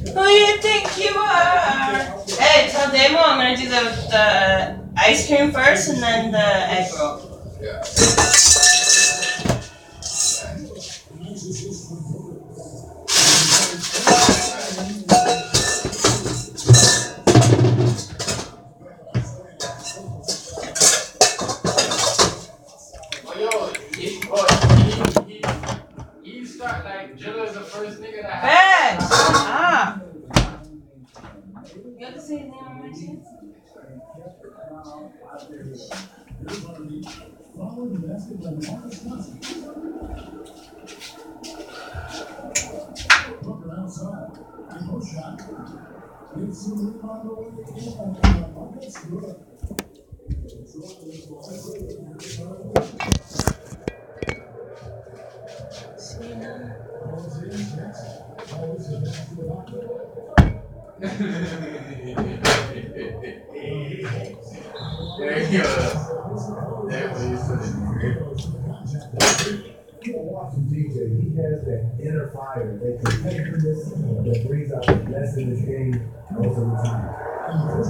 Who you think you are? Hey, tell Damo I'm gonna do the ice cream first and then the egg roll. Yeah. He start like Jilla is the first nigga that Hey, shut up. You have to say his name on my chance? There you go. There you People watching DJ, he has that inner fire, that competitiveness that brings out the best in this game most of the time. And the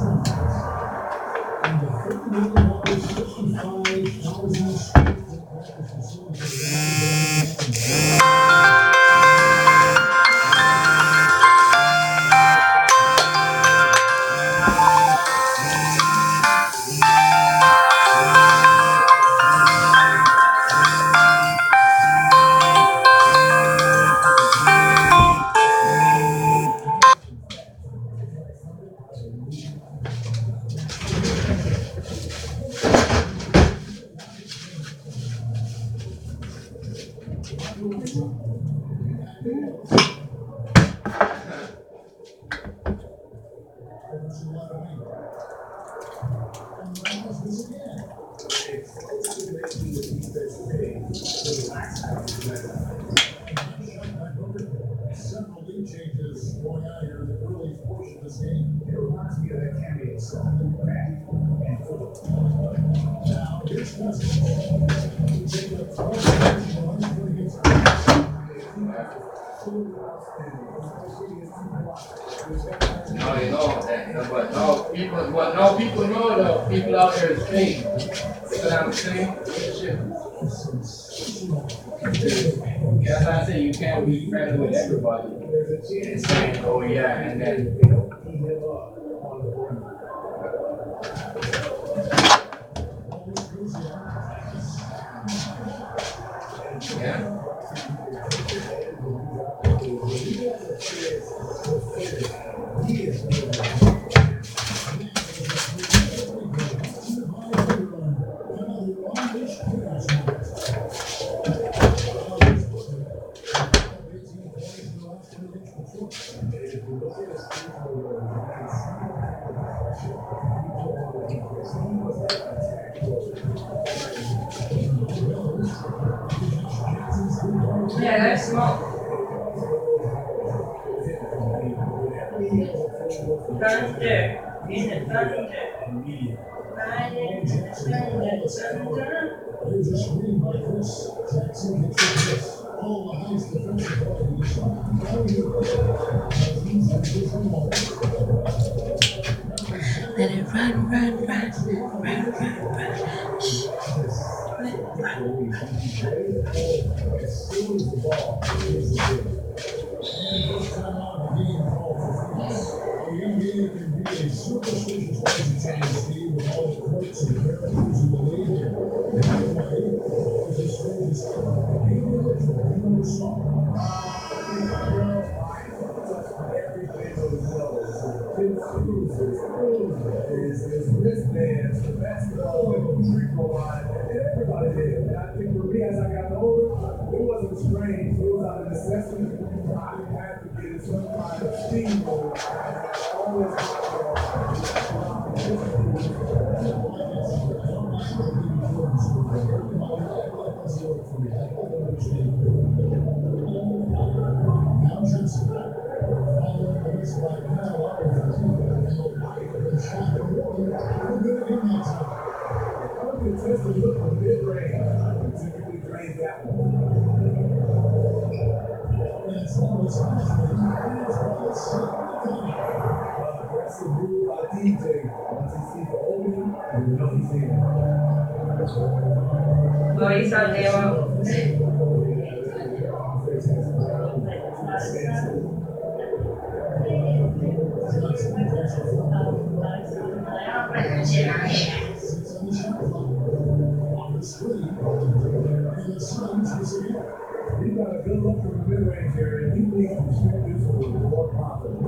several lead changes going on here in the early portion of this game. It reminds me of that cameo song, Back and Forth. Now, here's basketball. Take a 12-1 against No, you know that, but no people know though. People out there is fake. You know what I'm saying? Shit. That's why I say you can't be friendly with everybody. And saying, oh yeah, and then yeah. Yeah, that's small. Thunder. In the thunder. There's a screen by Chris. Jackson hits the kiss. All the highest defensive play in the shot. Let it run, run, run, run, run, run. Let it run. Superstitious ways to change Steve with all the quotes and characters in the league. And anyway, it's the strangest song. His wristbands, the basketball, the trickle line, and everybody did. And I think for me, as I got older, it wasn't strange. It was out of necessity. I didn't have to get in some kind of steamroll. I always CJ, once he sees the opening, you know he's in. Oh, you saw Demo? He got a good look from the mid-range area. He thinks he should shoot this with more confidence.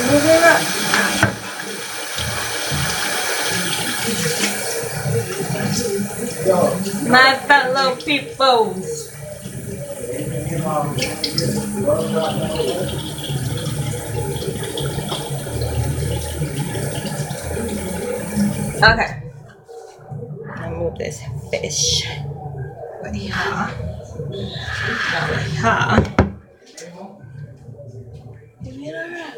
Move it up. My fellow peoples. Okay. I'll move this fish. Right here. Right here. Give me the wrap.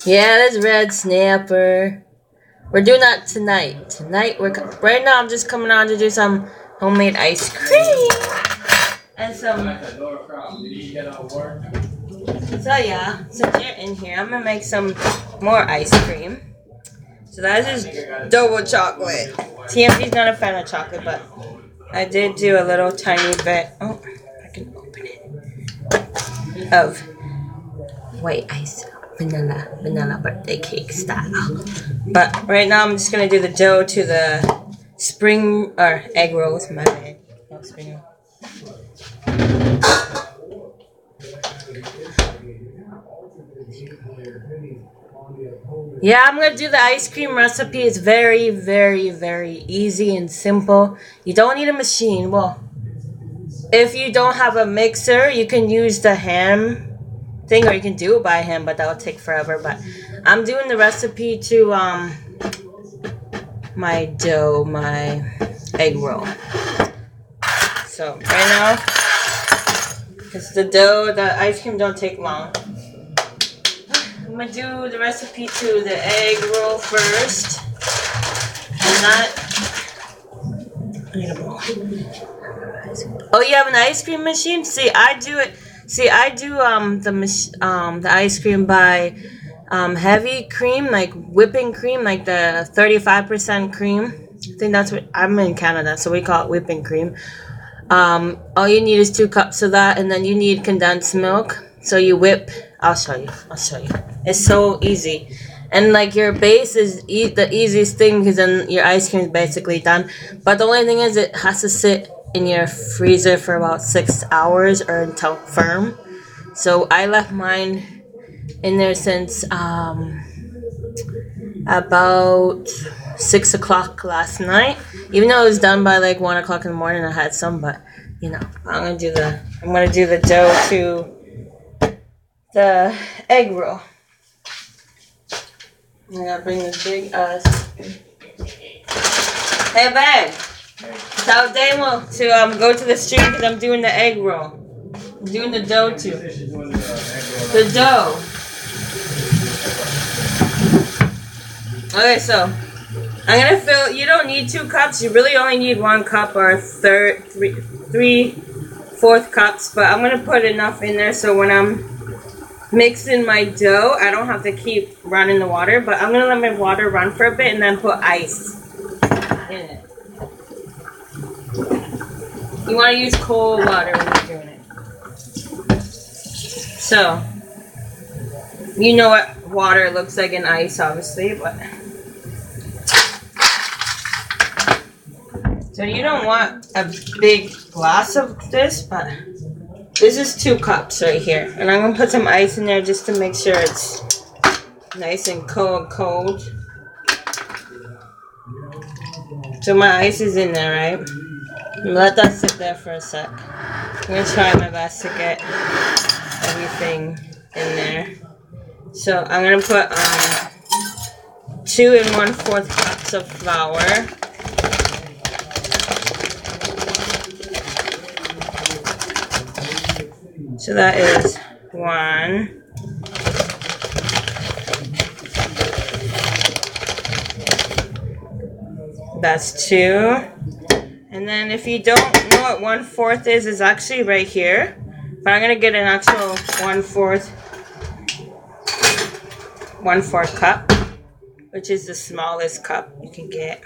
Yeah, that's red snapper. We're doing that tonight. Right now I'm just coming on to do some homemade ice cream and some. So yeah, since you're in here, I'm gonna make some more ice cream. So that's just double chocolate. TMP's not a fan of chocolate, but I did do a little tiny bit. Oh, I can open it. Of white ice. Vanilla birthday cake style. But right now I'm just gonna do the dough to the spring or egg rolls. My bad. No spring roll. Yeah, I'm gonna do the ice cream recipe. It's very, very, very easy and simple. You don't need a machine. Well, if you don't have a mixer, you can use the hand thing, or you can do it by hand, but that will take forever. But I'm doing the recipe to my dough, my egg roll. So right now, because the ice cream don't take long, I'm gonna do the recipe to the egg roll first, and that. Oh, you have an ice cream machine? See, I do it. See, I do the ice cream by heavy cream, like whipping cream, like the 35% cream. I think that's what I'm in Canada, so we call it whipping cream. All you need is 2 cups of that, and then you need condensed milk. So you whip. I'll show you. It's so easy, and like your base is the easiest thing because then your ice cream is basically done. But the only thing is, it has to sit in your freezer for about 6 hours or until firm. So I left mine in there since about 6 o'clock last night. Even though it was done by like 1 o'clock in the morning, I had some. But you know, I'm gonna do the dough to the egg roll. I gotta bring this big ass. Hey, babe. Tell Damo to go to the street because I'm doing the egg roll. I'm doing the dough too. The dough. Okay, so I'm gonna fill. You don't need 2 cups. You really only need 1 cup or 3/4 cups. But I'm gonna put enough in there so when I'm mixing my dough, I don't have to keep running the water. But I'm gonna let my water run for a bit and then put ice in it. You want to use cold water when you're doing it. So, you know what water looks like in ice, obviously, but. So you don't want a big glass of this, but this is 2 cups right here. And I'm going to put some ice in there just to make sure it's nice and cold. So my ice is in there, right? Let that sit there for a sec. I'm going to try my best to get everything in there. So I'm going to put 2 1/4 cups of flour. So that is 1. That's 2. And then if you don't know what 1/4 is, it's actually right here. But I'm going to get an actual 1/4 cup, which is the smallest cup you can get.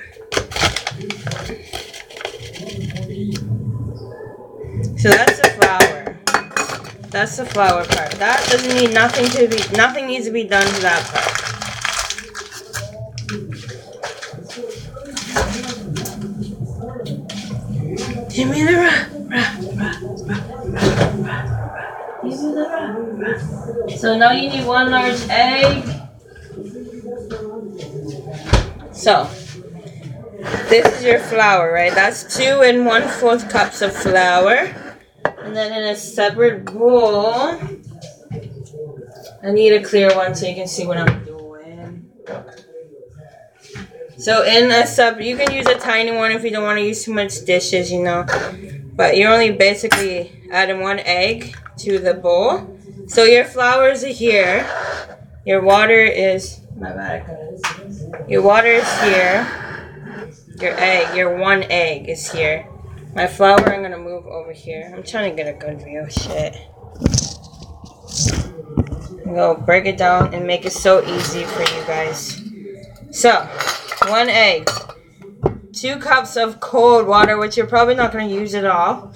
So that's the flour. That's the flour part. That doesn't need nothing needs to be done to that part. Give me the Give me the So now you need 1 large egg. So this is your flour, right? That's 2 1/4 cups of flour. And then in a separate bowl, I need a clear one so you can see what I'm doing. So in a you can use a tiny one if you don't want to use too much dishes, you know. But you're only basically adding 1 egg to the bowl. So your flour is here. Your water is, your water is here. Your 1 egg is here. My flour, I'm going to move over here. I'm trying to get a good view. Shit. I'm going to break it down and make it so easy for you guys. So, 1 egg. 2 cups of cold water, which you're probably not going to use at all.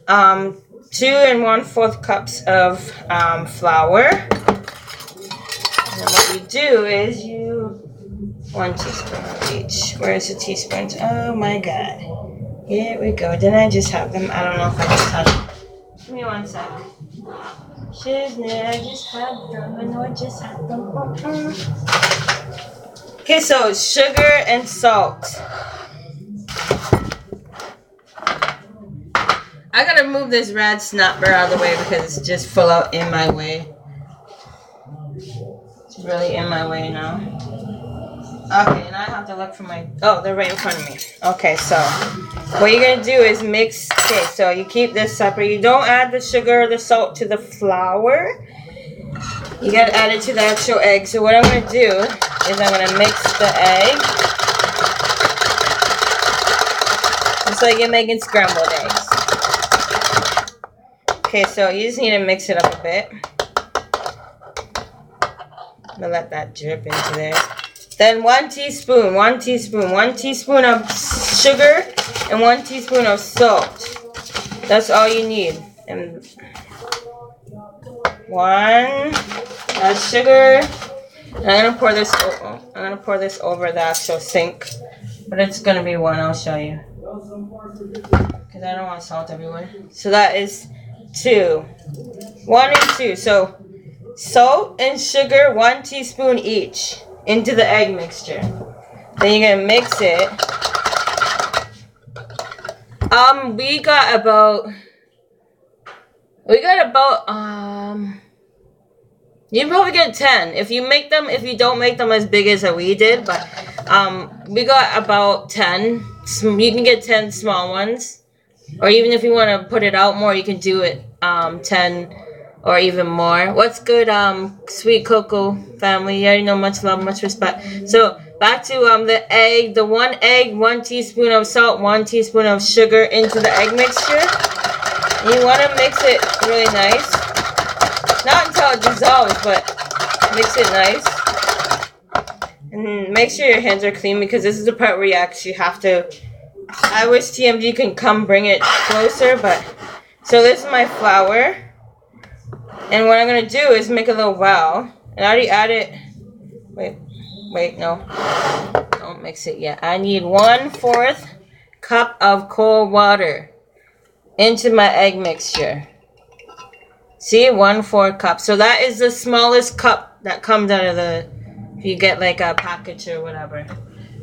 2 1/4 cups of flour. And then what you do is 1 teaspoon of each. Where's the teaspoons? Oh my god. Here we go. Didn't I just have them? I don't know if I just had them. Give me 1 sec. Shiznit, I just had them. I know I just had them. Okay, so sugar and salt. I gotta move this red snapper out of the way because it's just full out in my way. It's really in my way now. Okay, and I have to look for my... Oh, they're right in front of me. Okay, so what you're going to do is mix... Okay, so you keep this separate. You don't add the sugar or the salt to the flour. You got to add it to the actual egg. So what I'm going to do is I'm going to mix the egg. It's like you're making scrambled eggs. Okay, so you just need to mix it up a bit. I'm going to let that drip into there. Then 1 teaspoon of sugar and 1 teaspoon of salt. That's all you need. And 1 that's sugar. And I'm gonna pour this. I'm gonna pour this over the actual sink, but it's gonna be 1. I'll show you because I don't want salt everywhere. So that is 2, 1 and 2. So salt and sugar, 1 teaspoon each. Into the egg mixture. Then you're gonna mix it. We got about you probably get 10 if you make them. If you don't make them as big as we did, but we got about 10. You can get 10 small ones, or even if you want to put it out more, you can do it 10. Or even more. What's good, Sweet Cocoa family? You already know, much love, much respect. So back to the egg. The 1 egg, 1 teaspoon of salt, 1 teaspoon of sugar into the egg mixture. And you want to mix it really nice. Not until it dissolves, but mix it nice. And make sure your hands are clean because this is the part where you actually have to. I wish TMG can come bring it closer, but so this is my flour. And what I'm going to do is make a little well. And I already added... Wait, no. Don't mix it yet. I need 1/4 cup of cold water into my egg mixture. See? 1/4 cup. So that is the smallest cup that comes out of the... If you get like a package or whatever.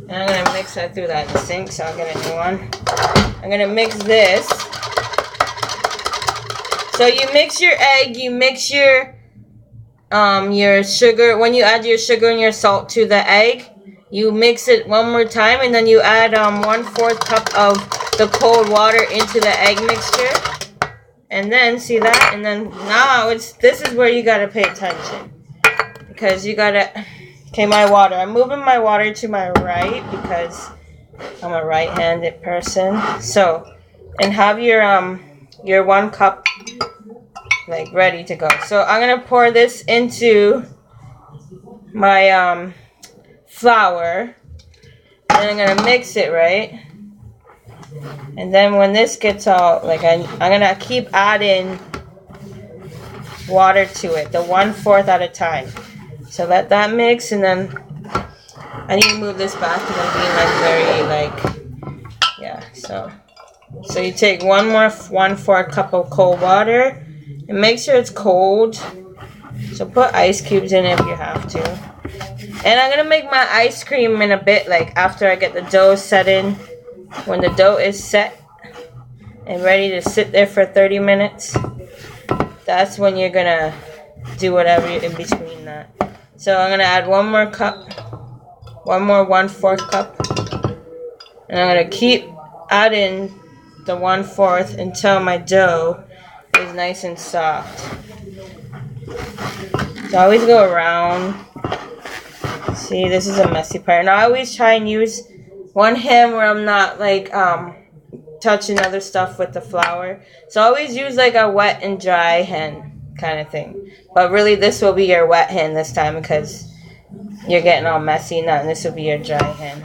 And I'm going to mix that through that in the sink. So I'll get a new one. I'm going to mix this. So you mix your egg, you mix your sugar. When you add your sugar and your salt to the egg, you mix it 1 more time, and then you add 1/4 cup of the cold water into the egg mixture. And then, see that? And then now this is where you gotta pay attention. Because you gotta, okay, my water. I'm moving my water to my right because I'm a right-handed person. So, and have your 1 cup like ready to go. So I'm gonna pour this into my flour. And I'm gonna mix it, right? And then when this gets all, like, I'm gonna keep adding water to it, the 1/4 at a time. So let that mix, and then I need to move this back because I'm being like very yeah. So you take 1/4 cup of cold water, and make sure it's cold. So put ice cubes in it if you have to. And I'm gonna make my ice cream in a bit, like after I get the dough set in. When the dough is set and ready to sit there for 30 minutes, that's when you're gonna do whatever in between that. So I'm gonna add 1 more cup, 1/4 cup, and I'm gonna keep adding the 1/4 until my dough is nice and soft. So I always go around. See, this is a messy part, and I always try and use one hand where I'm not like touching other stuff with the flour. So always use like a wet and dry hand kind of thing. But really this will be your wet hand this time because you're getting all messy now, and this will be your dry hand.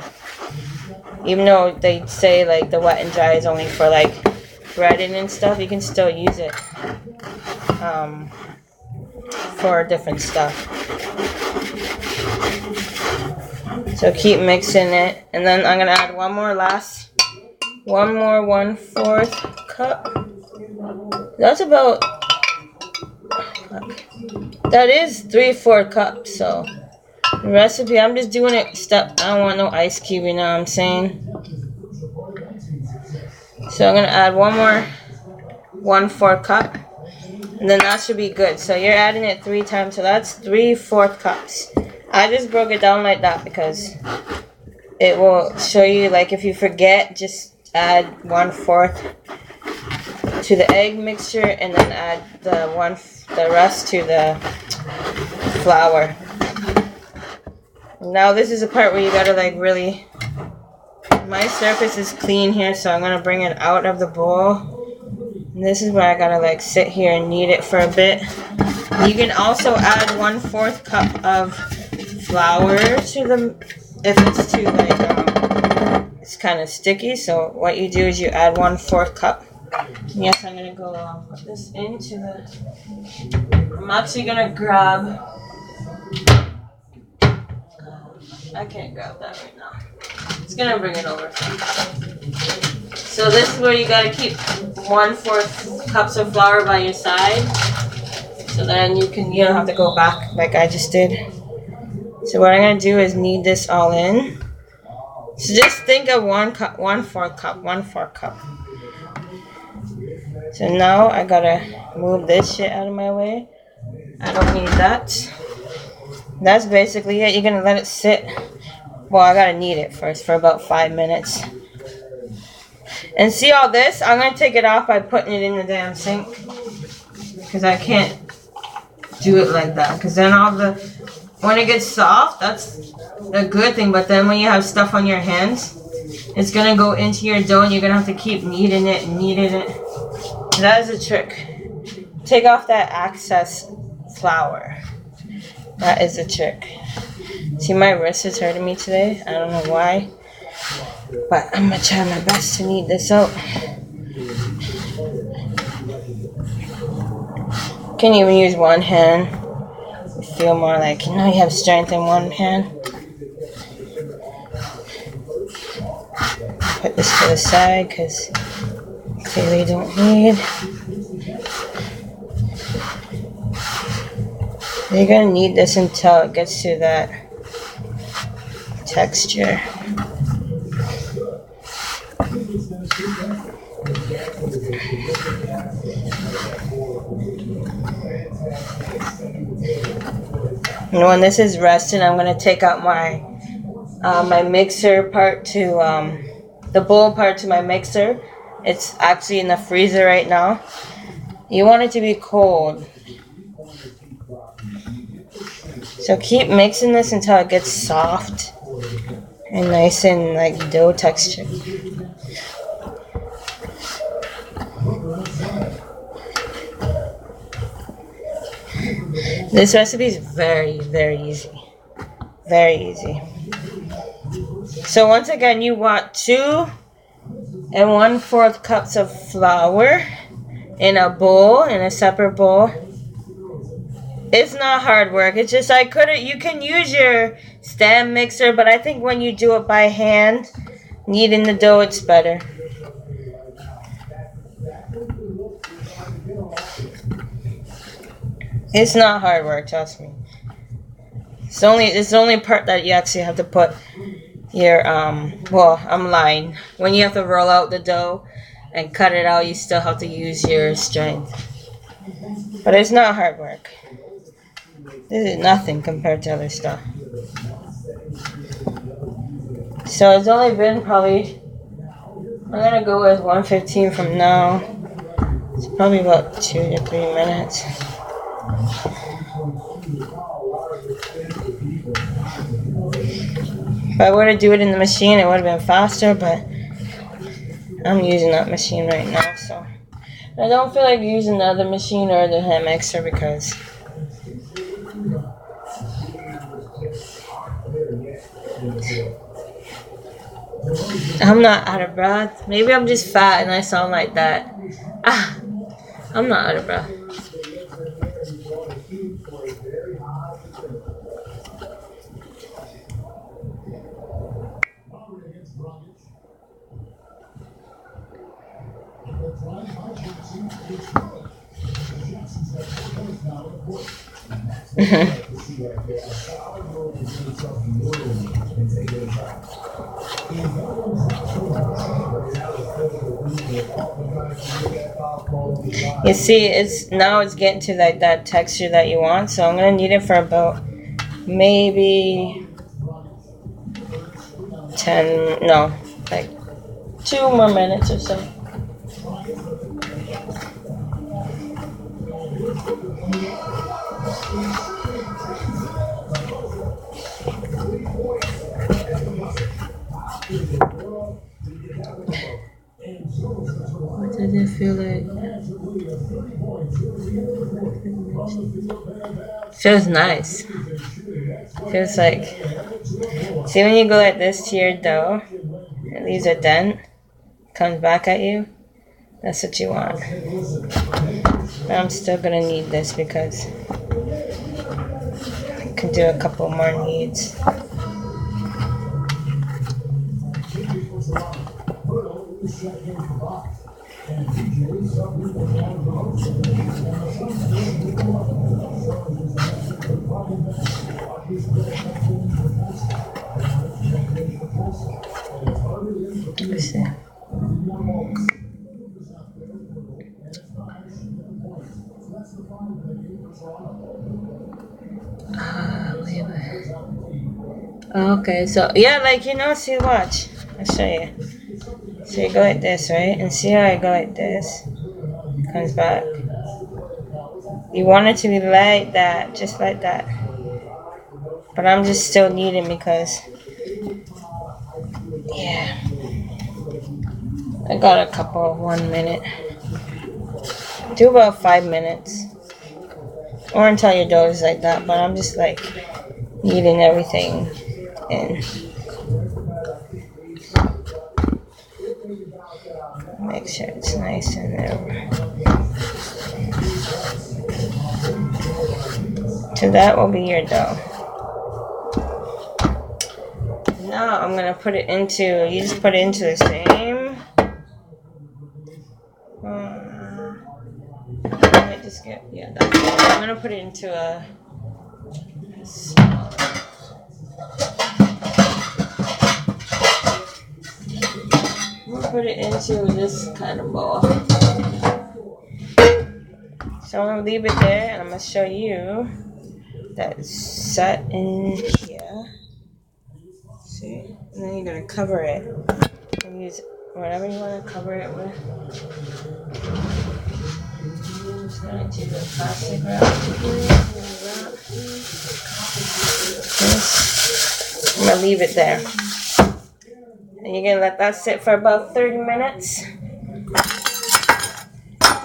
Even though they say like the wet and dry is only for like breading and stuff, you can still use it for different stuff. So keep mixing it, and then I'm gonna add 1/4 cup. That's about, that is 3/4 cups. So the recipe, I'm just doing it step. I don't want no ice cube, you know what I'm saying? So I'm gonna add 1/4 cup, and then that should be good. So you're adding it 3 times, so that's 3/4 cups. I just broke it down like that because it will show you, like, if you forget, just add 1/4 to the egg mixture, and then add the rest to the flour. Now this is the part where you gotta like really. My surface is clean here, so I'm gonna bring it out of the bowl. And this is where I gotta like sit here and knead it for a bit. You can also add 1/4 cup of flour to the, if it's too like it's kind of sticky. So what you do is you add 1/4 cup. Yes, I'm gonna go put this into the. I'm actually gonna grab. I can't grab that right now. It's gonna bring it over. So this is where you gotta keep 1/4 cups of flour by your side. So then you don't have to go back like I just did. So what I'm gonna do is knead this all in. So just think of 1/4 cup. So now I gotta move this shit out of my way. I don't need that. That's basically it. You're gonna let it sit. Well, I gotta knead it first for about 5 minutes. And see all this? I'm gonna take it off by putting it in the damn sink. Because I can't do it like that. Because then when it gets soft, that's a good thing. But then when you have stuff on your hands, it's gonna go into your dough and you're gonna have to keep kneading it and kneading it. That is a trick. Take off that excess flour. That is a trick. See, my wrist is hurting me today. I don't know why. But I'm going to try my best to knead this out. You can even use one hand. You feel more like, you have strength in one hand. Put this to the side because clearly don't need. You're going to knead this until it gets to that texture. And when this is resting, I'm going to take out my my mixer part to the bowl part to my mixer. It's actually in the freezer right now. You want it to be cold. So keep mixing this until it gets soft and nice and like dough texture. This recipe is very, very easy. Very easy. So once again, you want 2 1/4 cups of flour in a bowl, in a separate bowl. It's not hard work. It's just you can use your stand mixer, but I think when you do it by hand, kneading the dough, it's better. It's not hard work, trust me. It's the only part that you actually have to put your well, I'm lying. When you have to roll out the dough and cut it out, you still have to use your strength. But it's not hard work. This is nothing compared to other stuff. So it's only been probably, I'm gonna go with 1:15 from now. It's probably about 2 to 3 minutes. If I were to do it in the machine, it would have been faster, but I'm using that machine right now, so I don't feel like using the other machine or the hand mixer because I'm not out of breath. Maybe I'm just fat and I sound like that. I'm not out of breath. You see, it's getting to that texture that you want, so I'm gonna knead it for about maybe 2 more minutes or so. What does it feel like? Feels nice. Feels like, see when you go like this to your dough, it leaves a dent, comes back at you. That's what you want. But I'm still gonna need this because I can do a couple more kneads. Let's see. Okay, so yeah, see, watch. I'll show you. So you go like this, right? And see how I go like this? Comes back. You want it to be like that, just like that. But I'm just still kneading because, yeah. I got a couple of 1 minute. Do about 5 minutes. Or until your dough is like that, but I'm just like kneading everything in. Make sure it's nice in there. So that will be your dough. Now I'm gonna put it into, you just put it into the same. I might just get, yeah, that's it. I'm gonna put it into a small. I'm gonna put it into this kind of bowl. So I'm gonna leave it there, and I'm gonna show you that it's set in here. See? And then you're gonna cover it. And use whatever you wanna cover it with. just going to do the plastic wrap this. I'm gonna leave it there. And you're gonna let that sit for about 30 minutes.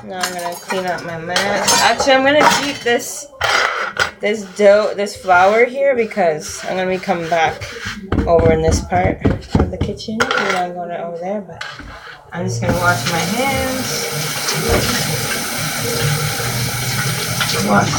Now I'm gonna clean up my mess. Actually, I'm gonna keep this flour here because I'm gonna be coming back over in this part of the kitchen. We're not going over there, but I'm just gonna wash my hands. Wash.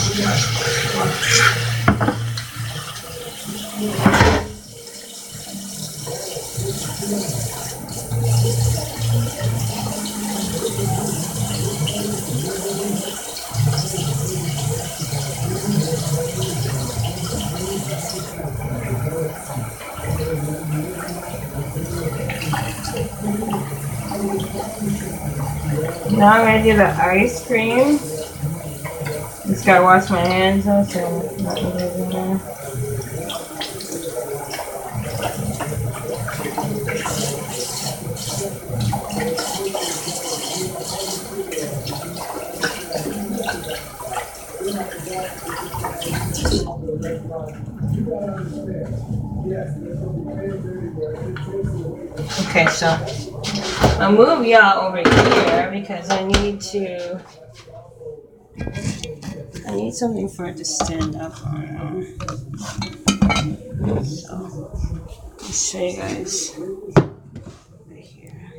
Now I'm gonna do the ice cream. Just gotta wash my hands though, so nothing goes in there. Okay, so I'll move y'all over here because I need something for it to stand up on. So I'll show you guys right here.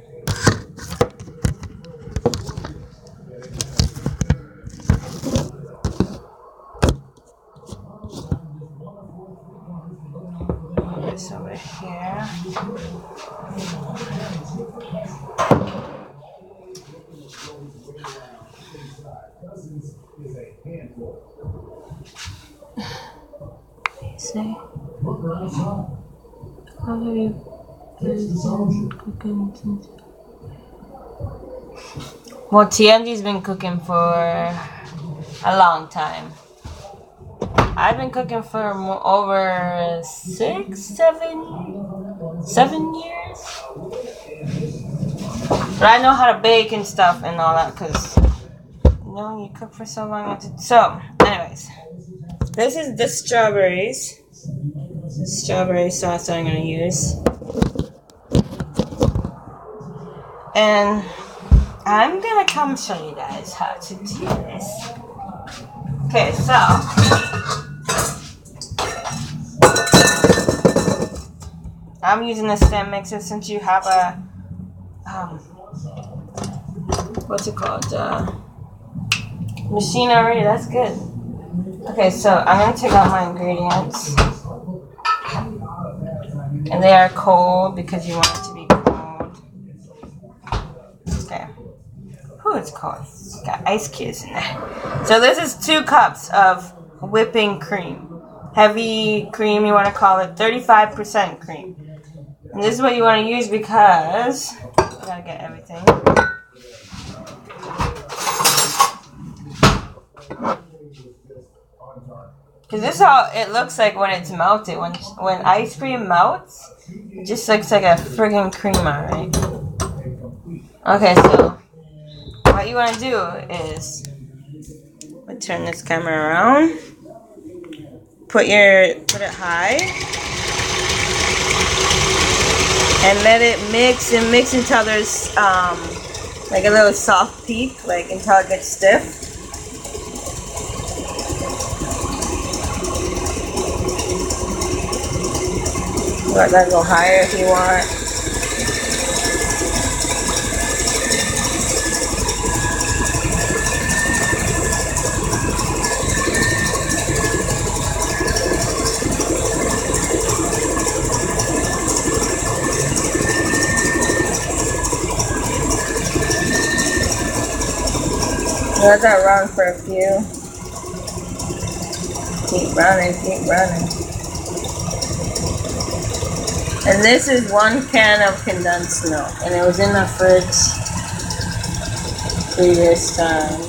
This over here. See? How have you been cooking since? Well, TMG's been cooking for a long time. I've been cooking for over 7 years. But I know how to bake and stuff and all that because, you know, you cook for so long. So, anyways, this is the strawberries. This is strawberry sauce that I'm going to use. And I'm going to come show you guys how to do this. Okay, so I'm using a stand mixer since you have a what's it called? Machine already. That's good. Okay, so I'm gonna take out my ingredients, and they are cold because you want it to be cold. Okay. Ooh, it's cold. It's got ice cubes in there. So this is 2 cups of whipping cream. Heavy cream, you want to call it 35% cream. And this is what you want to use because I gotta get everything. Because this is how it looks like when it's melted. When ice cream melts, it just looks like a friggin' creamer, right? Okay, so what you want to do is turn this camera around. Put it high. And let it mix and mix until there's like a little soft peak, like until it gets stiff. Let that go higher if you want. Let that run for a few. Keep running, keep running. And this is 1 can of condensed milk, and it was in the fridge previous time.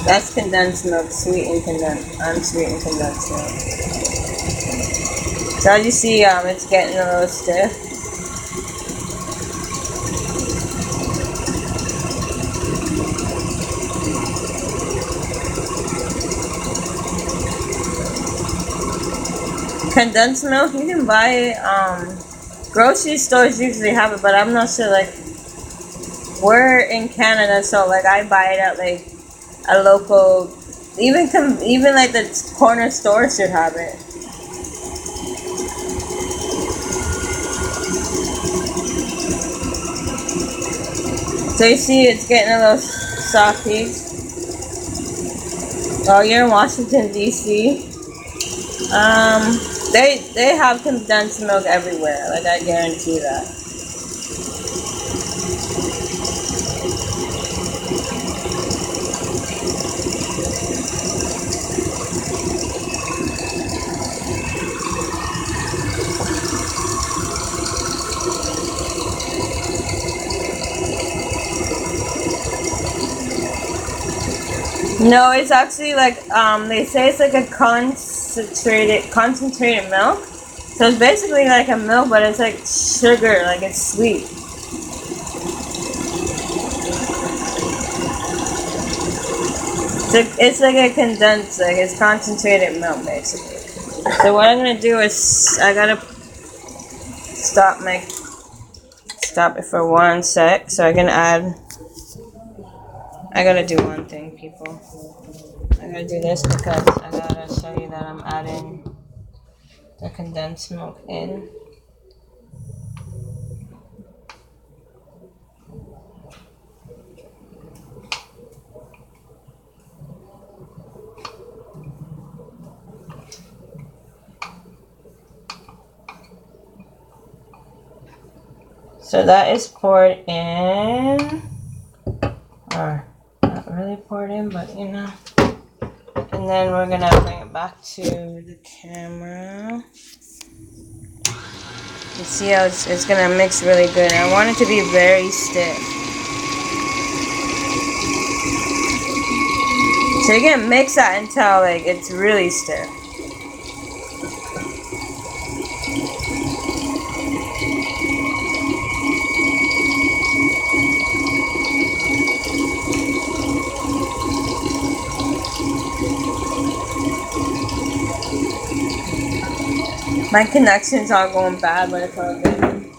That's condensed milk, unsweetened condensed milk. So as you see, it's getting a little stiff. Condensed milk, you can buy it. Grocery stores usually have it, but I'm not sure. Like, we're in Canada, so like I buy it at like a local. Even like the corner store should have it. So you see, it's getting a little softy. Oh, you're in Washington D.C. They have condensed milk everywhere. Like, I guarantee that. No, it's actually like they say it's like a concentrated milk. So it's basically like a milk, but it's like sugar, like it's sweet. It's like a condensed, like it's concentrated milk basically. So what I'm gonna do is I gotta stop it for 1 sec, so I can add. I gotta do one thing, people. I gotta do this because I gotta show you that I'm adding the condensed milk in. So that is poured in. Or not really poured in, but you know. And then we're gonna bring it back to the camera. You see how it's gonna mix really good. I want it to be very stiff. So you can mix that until like it's really stiff. My connection's all going bad, but it's all good.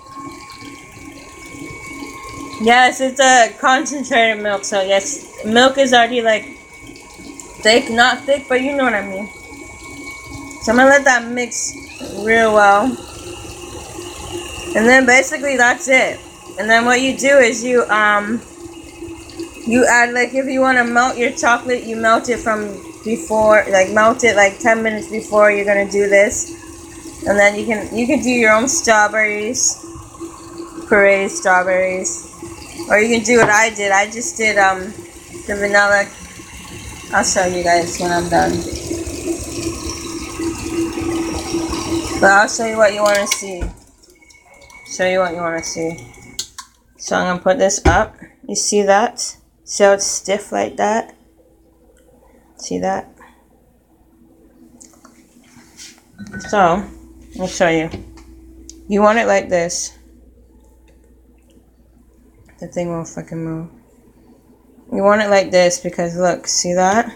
Yes, it's a concentrated milk, so yes, milk is already like thick, not thick, but you know what I mean. So I'm gonna let that mix real well. And then basically that's it. And then what you do is you add, like, if you want to melt your chocolate, you melt it from before, like melt it like 10 minutes before you're gonna do this. And then you can do your own strawberries, pureed strawberries, or you can do what I did. I just did the vanilla. I'll show you guys when I'm done. But I'll show you what you want to see. Show you what you want to see. So I'm gonna put this up. You see that? See how it's stiff like that? See that? So I'll show you. You want it like this. The thing won't fucking move. You want it like this because look, see that?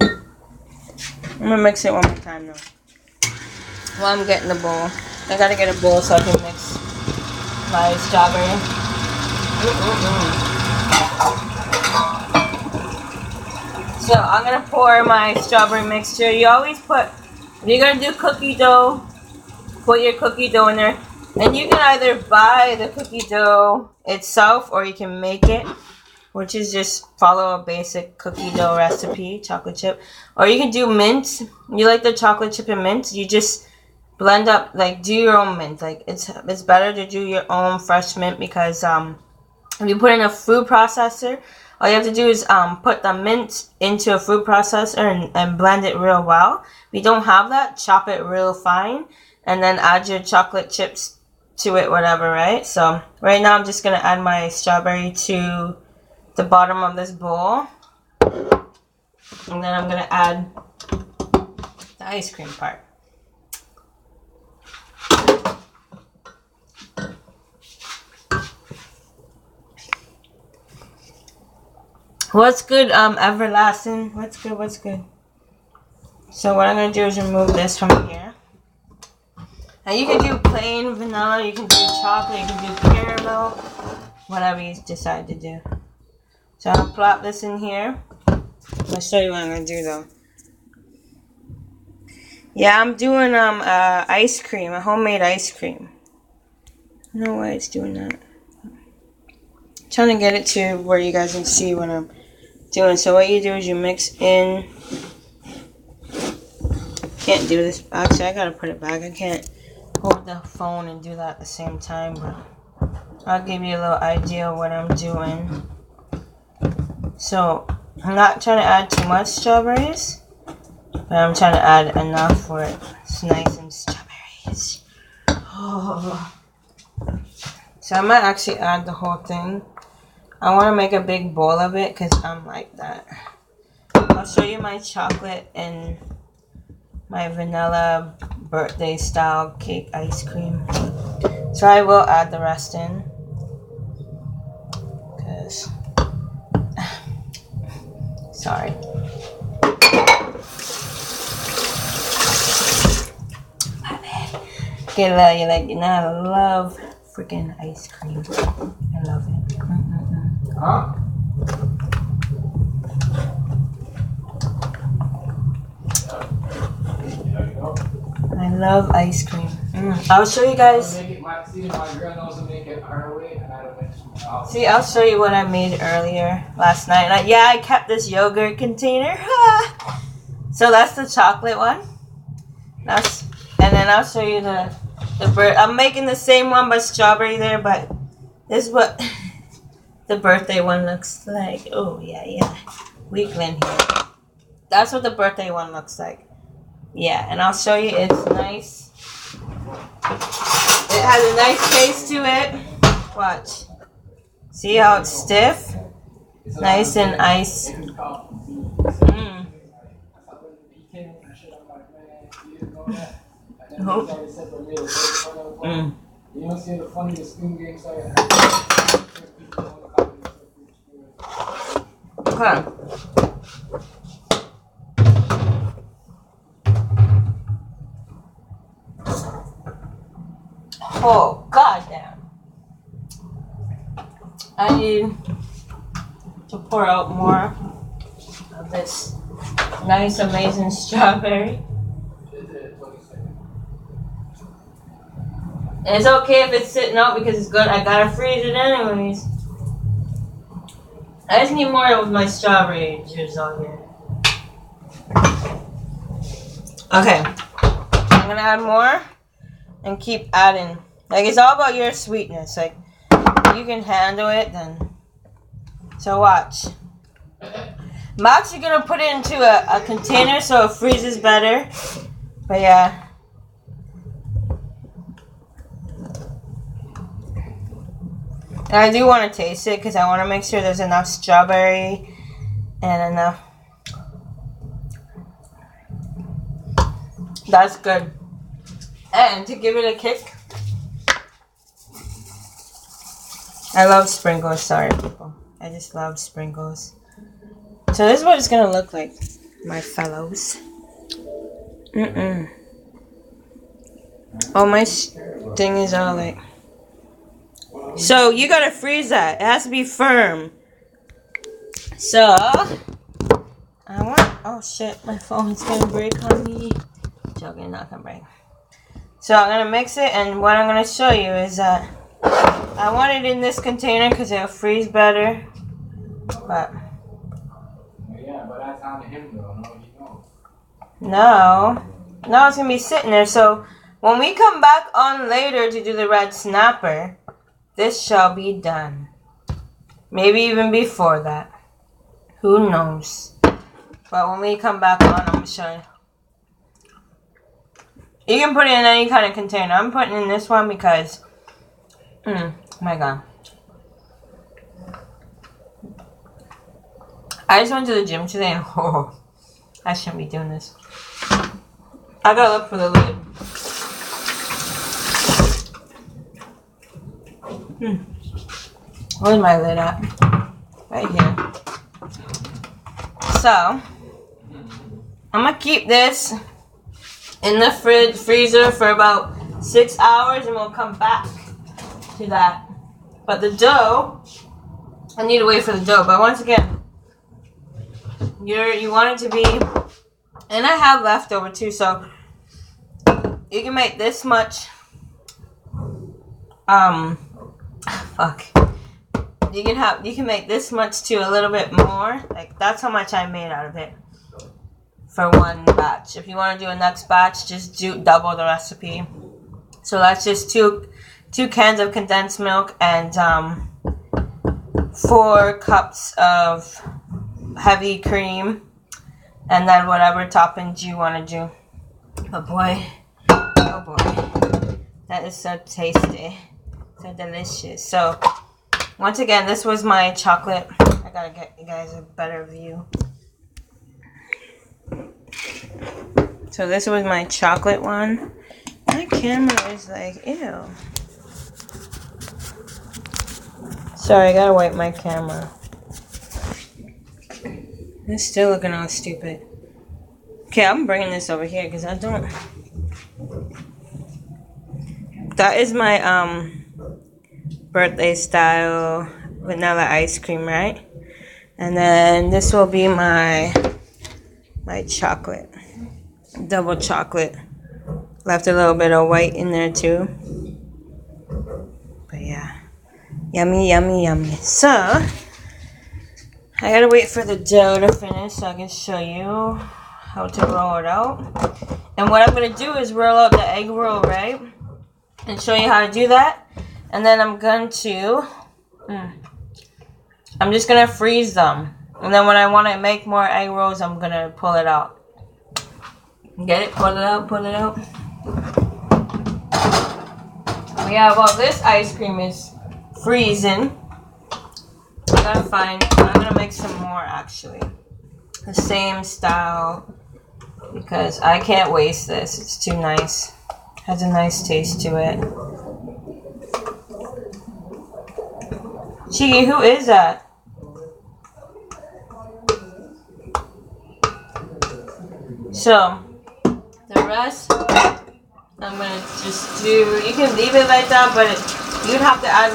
I'm gonna mix it one more time though. While I'm getting the bowl. I gotta get a bowl so I can mix my strawberry. So I'm gonna pour my strawberry mixture. You always put, if you're gonna do cookie dough, put your cookie dough in there. And you can either buy the cookie dough itself or you can make it, which is just follow a basic cookie dough recipe, chocolate chip. Or you can do mint. You like the chocolate chip and mint, you just blend up, like do your own mint. Like it's better to do your own fresh mint because if you put in a food processor, all you have to do is put the mint into a food processor and blend it real well. If you don't have that, chop it real fine and then add your chocolate chips to it, whatever, right? So right now I'm just gonna add my strawberry to the bottom of this bowl, and then I'm gonna add the ice cream part. What's good, Everlasting? What's good? So what I'm going to do is remove this from here. And you can do plain vanilla, you can do chocolate, you can do caramel, whatever you decide to do. So I'll plop this in here. I'll show you what I'm going to do though. Yeah, I'm doing ice cream, a homemade ice cream. I don't know why it's doing that. I'm trying to get it to where you guys can see what I'm doing. So what you do is you mix in. Can't do this. Actually, I gotta put it back. I can't hold the phone and do that at the same time, but I'll give you a little idea of what I'm doing. So I'm not trying to add too much strawberries, but I'm trying to add enough where it's nice and strawberries. Oh. So I might actually add the whole thing. I want to make a big bowl of it because I'm like that. I'll show you my chocolate and my vanilla birthday style cake ice cream. So I will add the rest in. Because, sorry. My bad. Okay, you know, I love freaking ice cream. I love it. Huh? I love ice cream. I'll show you guys. See, I'll show you what I made earlier last night. I kept this yogurt container. So that's the chocolate one. And then I'll show you the bird. I'm making the same one but strawberry there, but this is what the birthday one looks like. Oh yeah. Weakland here. That's what the birthday one looks like. Yeah, and I'll show you. It's nice. It has a nice taste to it. Watch. See how it's stiff? Nice and ice. Okay. Oh, goddamn. I need to pour out more of this nice, amazing strawberry. It's okay if it's sitting out because it's good. I gotta freeze it anyways. I just need more of my strawberry juice on here. Okay. I'm gonna add more and keep adding. Like, it's all about your sweetness. Like, if you can handle it, then. So watch. I'm actually gonna put it into a container so it freezes better. But yeah. And I do want to taste it because I want to make sure there's enough strawberry and enough. That's good. And to give it a kick, I love sprinkles. Sorry, people. I just love sprinkles. So this is what it's going to look like, my fellows. Oh, my thing is all like... So, you gotta freeze that. It has to be firm. So, oh shit, my phone's gonna break on me. Joking, not gonna break. So, I'm gonna mix it, and what I'm gonna show you is that I want it in this container because it'll freeze better. But. Yeah, but that's on him though, no, you know. No, it's gonna be sitting there. So, when we come back on later to do the red snapper, this shall be done. Maybe even before that. Who knows? But when we come back on, I'm going to show you. You can put it in any kind of container. I'm putting in this one because... oh my god. I just went to the gym today and... Oh, I shouldn't be doing this. I gotta look for the lid. Where's my lid at? Right here. So, I'm gonna keep this in the freezer for about 6 hours, and we'll come back to that. But the dough, I need to wait for the dough. But once again, you want it to be, and I have leftover too, so you can make this much. Fuck. You can make this much too, a little bit more. Like that's how much I made out of it for one batch. If you want to do a next batch, just do double the recipe. So that's just two cans of condensed milk and 4 cups of heavy cream, and then whatever toppings you want to do. Oh boy, that is so tasty, so delicious. So once again, this was my chocolate. I gotta get you guys a better view. So this was my chocolate one. My camera is like, ew. Sorry, I gotta wipe my camera. It's still looking all stupid. Okay, I'm bringing this over here because I don't. That is my birthday style vanilla ice cream, right? And then this will be my chocolate, double chocolate. Left a little bit of white in there too. But yeah, yummy, yummy, yummy. So I gotta wait for the dough to finish so I can show you how to roll it out. And what I'm gonna do is roll out the egg roll, right? And show you how to do that. And then I'm going to, I'm just gonna freeze them. And then when I want to make more egg rolls, I'm gonna pull it out. Get it? Pull it out, pull it out. Yeah, well, this ice cream is freezing. I'm gonna make some more actually. The same style, because I can't waste this. It's too nice. Has a nice taste to it. Chiggy, who is that? So, the rest, I'm gonna just do, you can leave it like that, but you'd have to add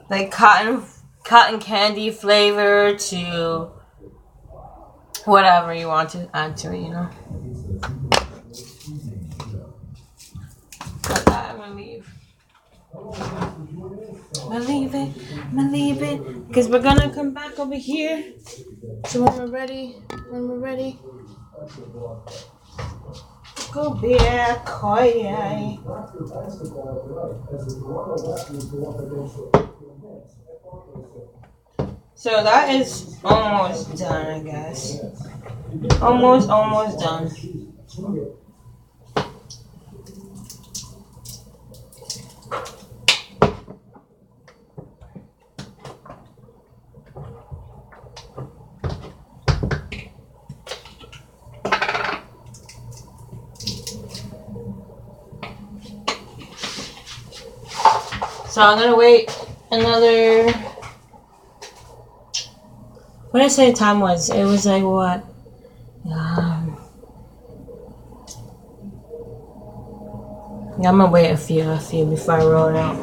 like cotton candy flavor to whatever you want to add to it, you know. But that I'm gonna leave. I'm gonna leave it, because we're gonna come back over here. So when we're ready, go back, oi. So that is almost done, I guess. Almost done. So I'm gonna wait another. What did I say the time was? It was like what? I'm gonna wait a few before I roll it out.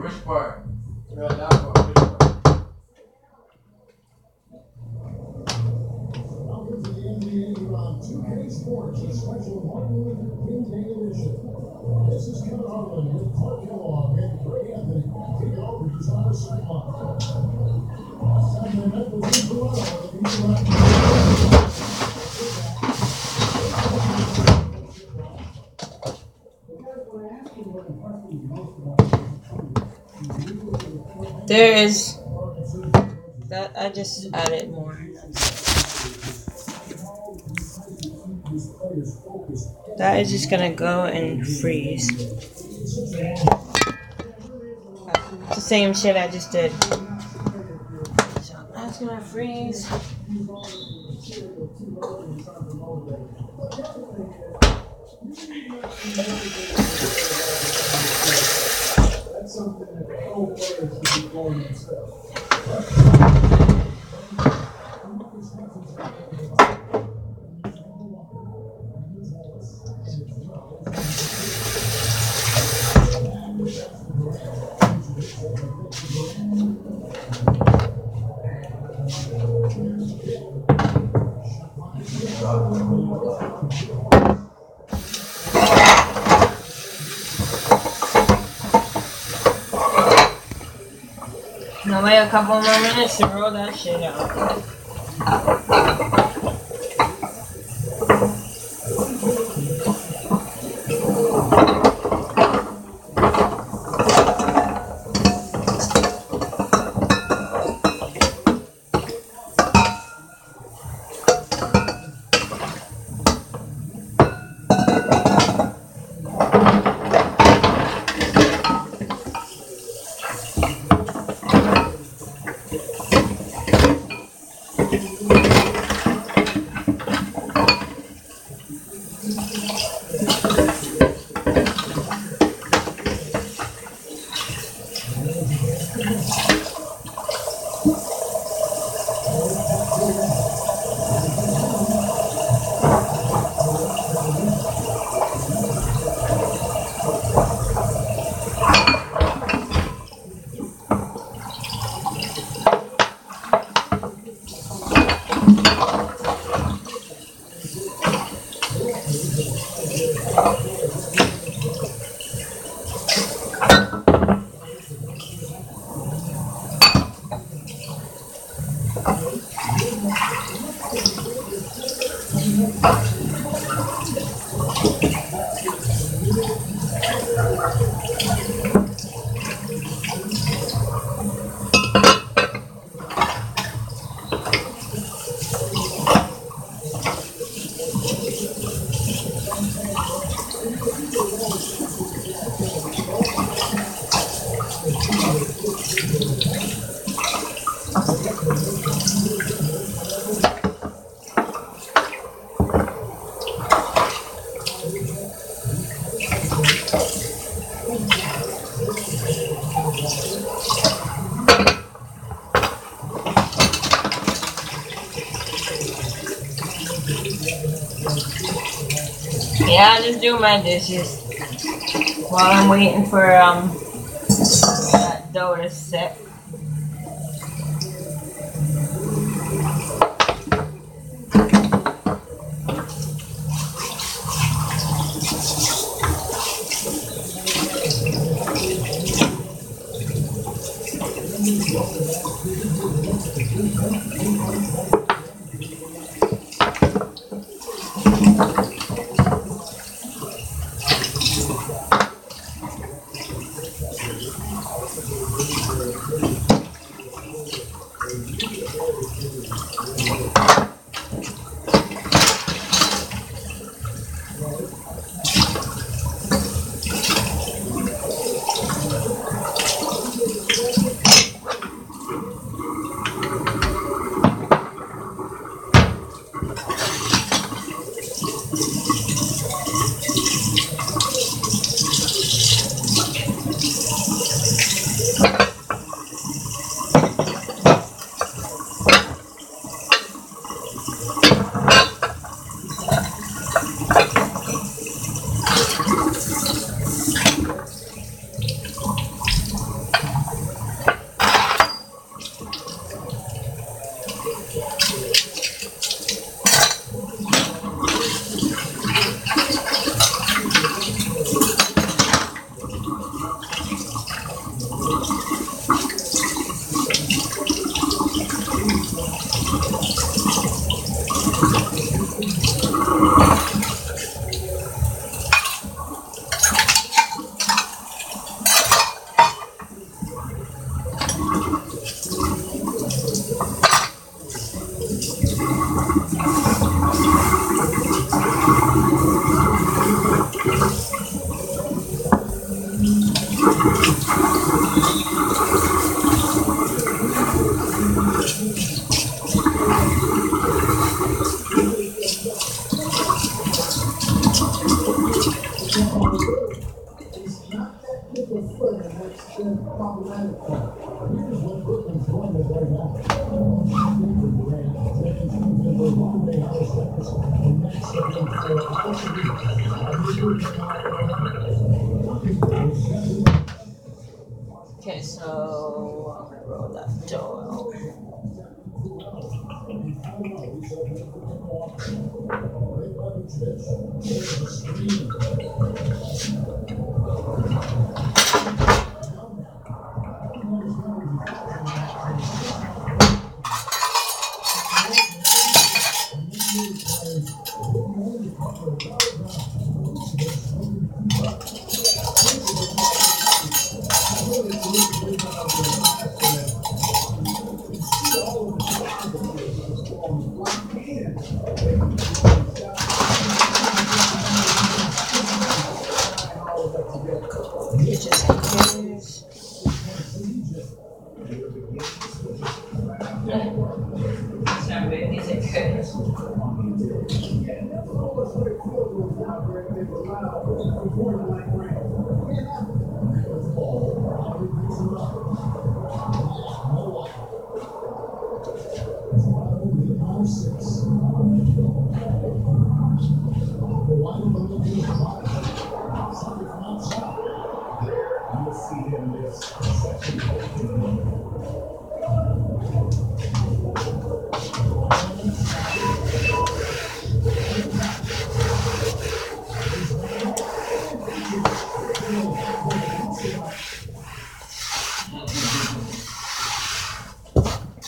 Which part? Yeah, that part. Which part? Welcome to the NBA on 2K Sports, a special Martin Luther King Day edition. This is Kevin Harlan with Clark Kellogg and Greg Anthony. Taking over just on the sideline. Saturday night was in Toronto. There is that I just added more. That is just gonna go and freeze. It's the same shit I just did. So that's gonna freeze. That's something that the whole players should be going themselves. Now wait a couple more minutes to roll that shit out. Yeah, I just do my dishes while I'm waiting for that dough to set. Okay, so I'm gonna roll that dough out. Just in case. Sorry, these are good.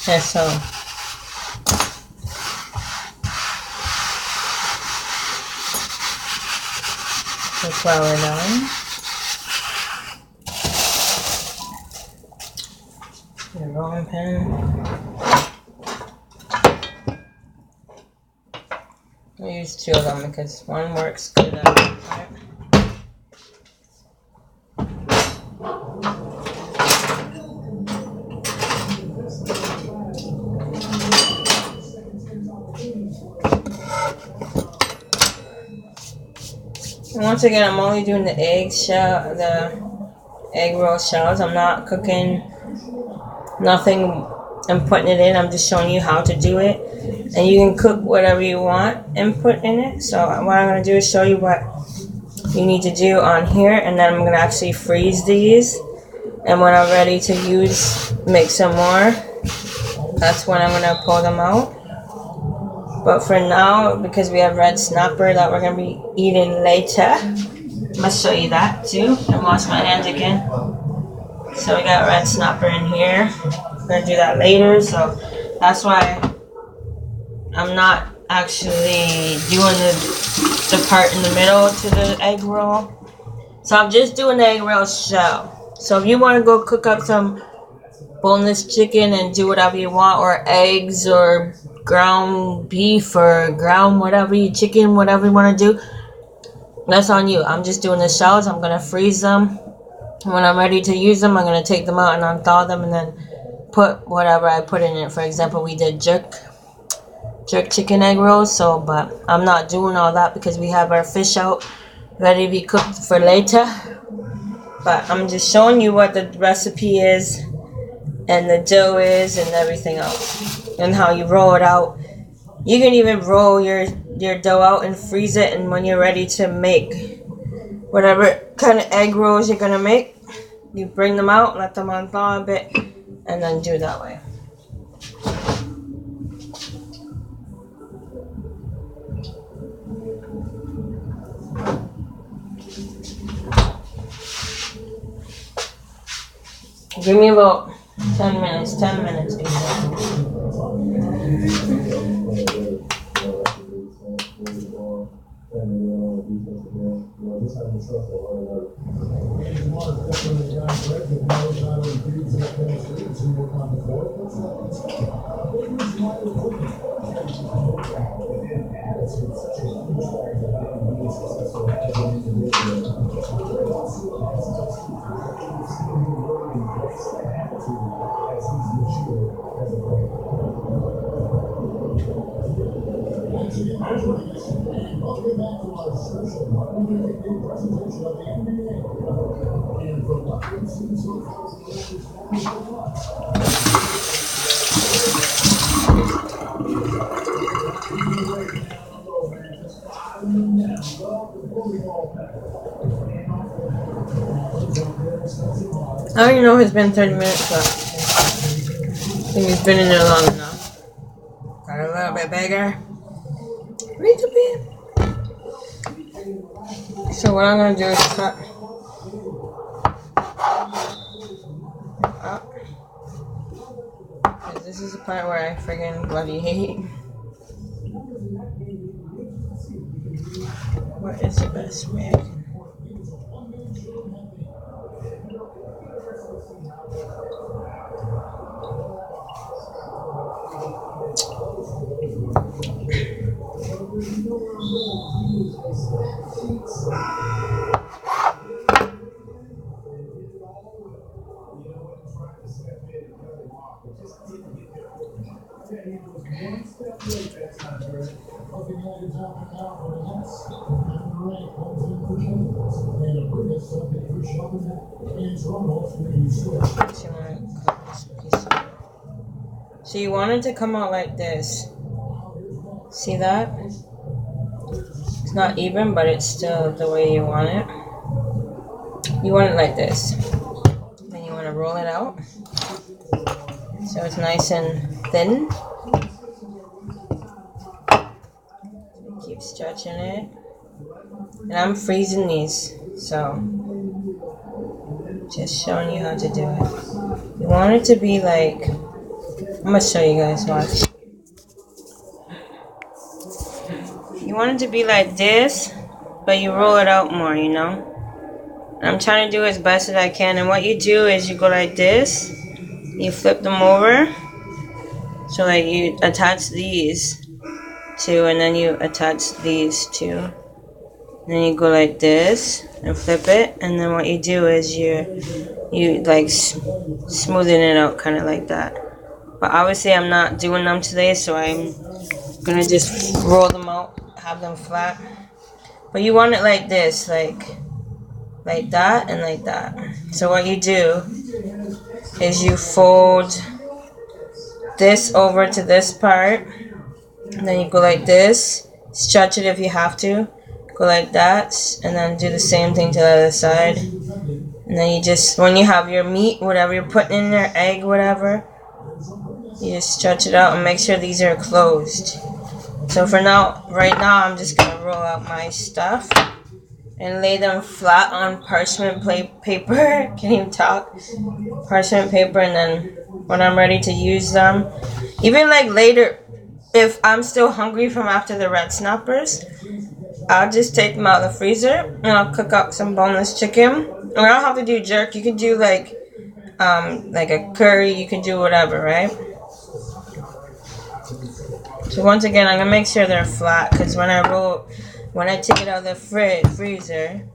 Okay, so the flour down. Your rolling pin. I use 2 of them because one works good at one part. And once again, I'm only doing the egg roll shells. I'm not cooking nothing and putting it in. I'm just showing you how to do it. And you can cook whatever you want and put in it. So what I'm going to do is show you what you need to do on here. And then I'm going to actually freeze these. And when I'm ready to make some more, that's when I'm going to pull them out. But for now, because we have red snapper that we're going to be eating later, I'm going to show you that too. And wash my hands again. So we got red snapper in here. We're going to do that later. So that's why I'm not actually doing the part in the middle to the egg roll. So I'm just doing the egg roll shell. So if you want to go cook up some boneless chicken and do whatever you want, or eggs, or ground beef, or ground whatever chicken, whatever you want to do, that's on you. I'm just doing the shells. I'm going to freeze them. When I'm ready to use them, I'm going to take them out and unthaw them and then put whatever I put in it. For example, we did jerk chicken egg rolls, but I'm not doing all that because we have our fish out ready to be cooked for later. But I'm just showing you what the recipe is and the dough is and everything else and how you roll it out. You can even roll your dough out and freeze it, and when you're ready to make whatever kind of egg rolls you're gonna make, you bring them out, let them unthaw a bit, and then do that way. Give me about 10 minutes, I don't even know if it's been 30 minutes, but I think it's been in there long enough. Got a little bit bigger. Little bit. So what I'm gonna do is cut up. Because this is the part where I friggin' bloody hate. What is the best way? So you want it to come out like this. See that? It's not even, but it's still the way you want it. You want it like this. Then you want to roll it out. So it's nice and thin. Keep stretching it. And I'm freezing these, so just showing you how to do it. You want it to be like, I'm going to show you guys, watch. You want it to be like this, but you roll it out more, you know. And I'm trying to do as best as I can. And what you do is you go like this, you flip them over. So like you attach these two, and then you attach these two. And then you go like this and flip it. And then what you do is you like smoothing it out kind of like that. But obviously I'm not doing them today, so I'm gonna just roll them out, have them flat. But you want it like this, like that and like that. So what you do is you fold this over to this part, and then you go like this, stretch it if you have to, go like that, and then do the same thing to the other side. And then you just, when you have your meat, whatever you're putting in there, egg, whatever, you just stretch it out and make sure these are closed. So for now, right now, I'm just gonna roll out my stuff and lay them flat on parchment paper. Can't even talk. Parchment paper, and then when I'm ready to use them, even like later, if I'm still hungry from after the red snappers, I'll just take them out of the freezer and I'll cook up some boneless chicken. And I don't have to do jerk. You can do like a curry. You can do whatever, right? So once again, I'm gonna make sure they're flat, because when I take it out of the freezer,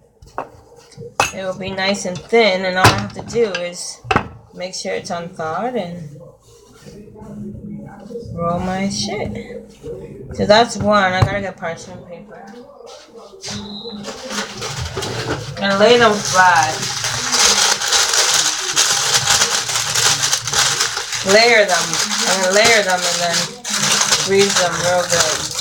it will be nice and thin, and all I have to do is make sure it's unthawed and roll my shit. So that's one. I gotta get parchment paper. I'm gonna lay them flat. Layer them. I'm gonna layer them and then freeze them real good.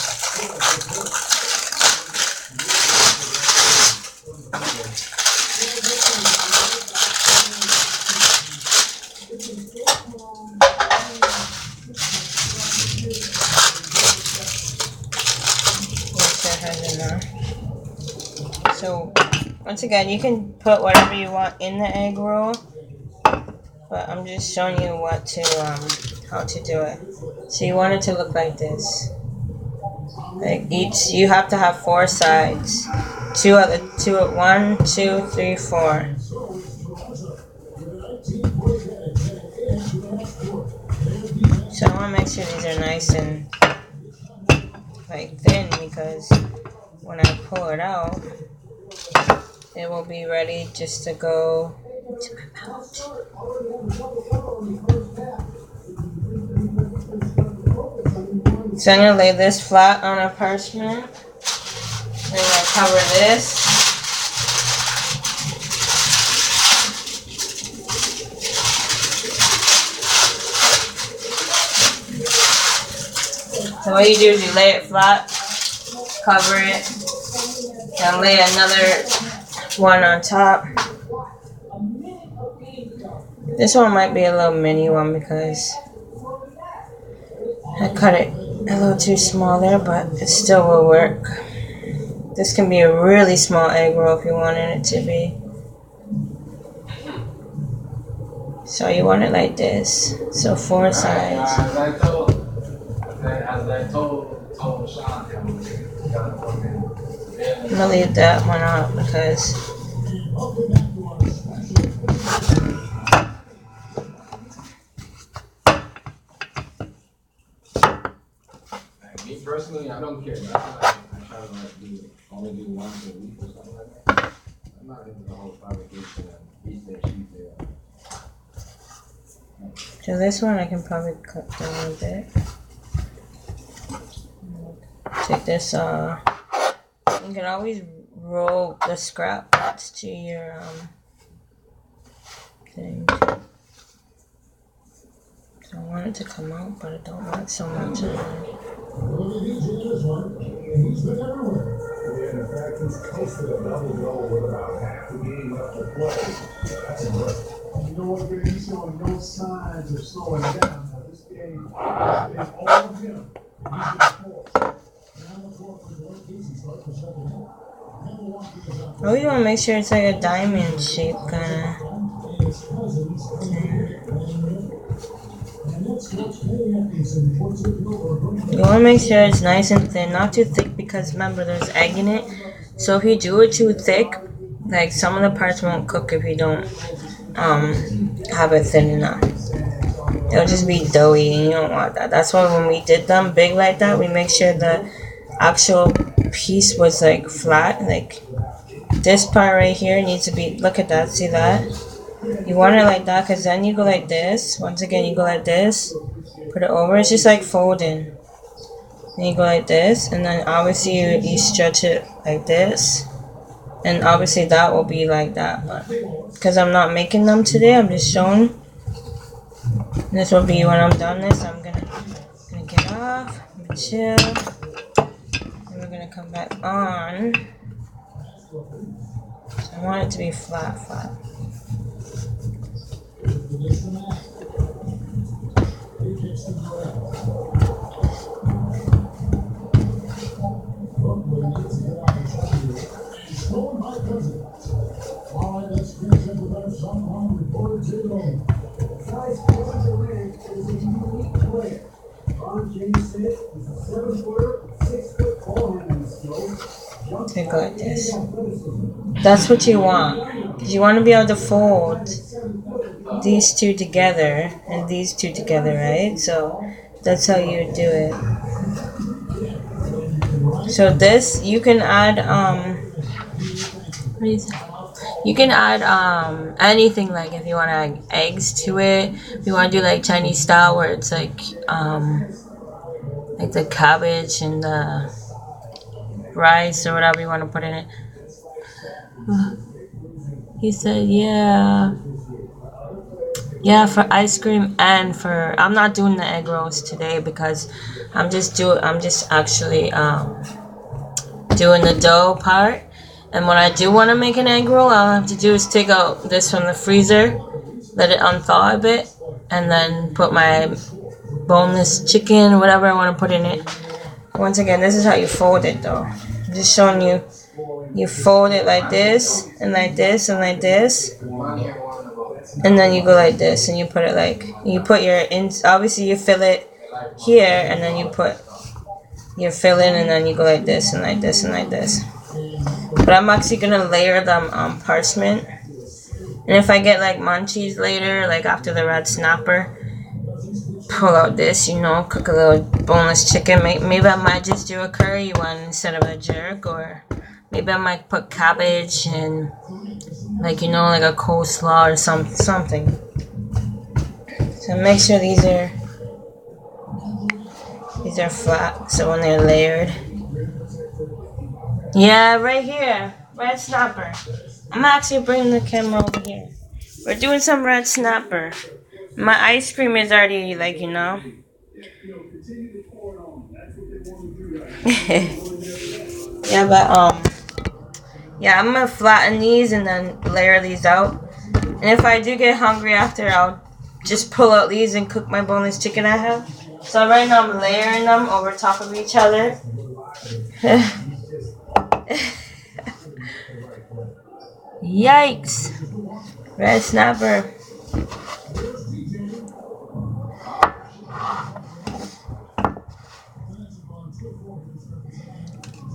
So once again, you can put whatever you want in the egg roll, but I'm just showing you what to how to do it. So you want it to look like this. Like you have to have 4 sides. 1, 2, 3, 4. So I want to make sure these are nice and like thin, because when I pull it out, it will be ready just to go to my mouth. So I'm gonna lay this flat on a parchment. I'm gonna cover this. So what you do is you lay it flat, cover it, and lay another one on top. This one might be a little mini one because I cut it a little too small there, but it still will work. This can be a really small egg roll if you wanted it to be. So you want it like this. So 4 sides. As I told Sean, I'm gonna leave that one out because me personally, I don't care. I try to only do once a week or something like that. I'm not into the whole fabrication and eat there, sheet there. so this one I can probably cut down a bit. Take this you can always roll the scrap parts to your thing. So I want it to come out, but I don't want so much of it. He's been everywhere. And in fact, he's posted a double goal with about half the game left to play. That's impressive. You know what, man? He's showing no signs of slowing down. Now, this game is all of him. He's been forced. I always want to make sure it's like a diamond shape kind of. You want to make sure it's nice and thin, not too thick because remember there's egg in it. So if you do it too thick, like some of the parts won't cook if you don't have it thin enough. It'll just be doughy and you don't want that. That's why when we did them big like that, we make sure the actual piece was like flat. Like this part right here needs to be, look at that, see that? You want it like that because then you go like this. Once again, you go like this, put it over. It's just like folding. Then you go like this, and then obviously you stretch it like this. And obviously that will be like that. But because I'm not making them today, I'm just showing. And this will be when I'm done this. I'm gonna get off, I'm gonna chill, and we're gonna come back on. So I want it to be flat. Take like this. That's what you want. Because you want to be able to fold these two together and these two together, right? So that's how you do it. So this you can add anything, like if you want to add eggs to it, if you want to do like Chinese style where it's like the cabbage and the rice or whatever you want to put in it. He said yeah, for ice cream and for, I'm not doing the egg rolls today because I'm just actually doing the dough part. And when I do want to make an egg roll, all I have to do is take out this from the freezer, let it unthaw a bit, and then put my boneless chicken, whatever I want to put in it. Once again, this is how you fold it though. I'm just showing you. You fold it like this, and like this, and like this. And then you go like this, and you put it like, you put your, obviously you fill it here, and then you put your filling, and then you go like this, and like this, and like this. But I'm actually going to layer them on parchment. And if I get like munchies later, like after the red snapper, pull out this, cook a little boneless chicken. Maybe I might just do a curry one instead of a jerk, or maybe I might put cabbage and like a coleslaw or something. So make sure these These are flat, so when they're layered. Yeah, right here. Red snapper. I'm actually bringing the camera over here. We're doing some red snapper. My ice cream is already, like, you know. Yeah, but, yeah, I'm gonna flatten these and then layer these out. And if I do get hungry after, I'll just pull out these and cook my boneless chicken I have. So right now I'm layering them over top of each other. Yikes! Red snapper.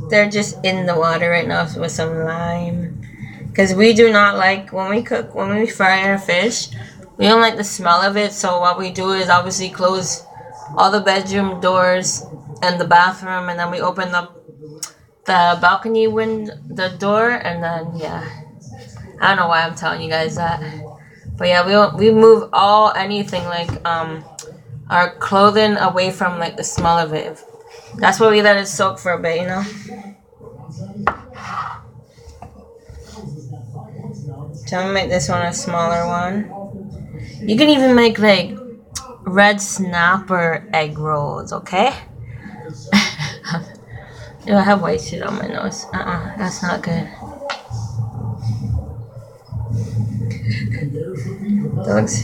They're just in the water right now with some lime. Because we do not like, when we fry our fish, we don't like the smell of it. So what we do is obviously close all the bedroom doors and the bathroom. And then we open up the balcony the door. And then, yeah. I don't know why I'm telling you guys that. But yeah, we move anything like our clothing away from like the smell of it. That's why we let it soak for a bit, you know. So I'm gonna make this one a smaller one. You can even make like red snapper egg rolls, okay? Ew, I have white shit on my nose. That's not good. That looks.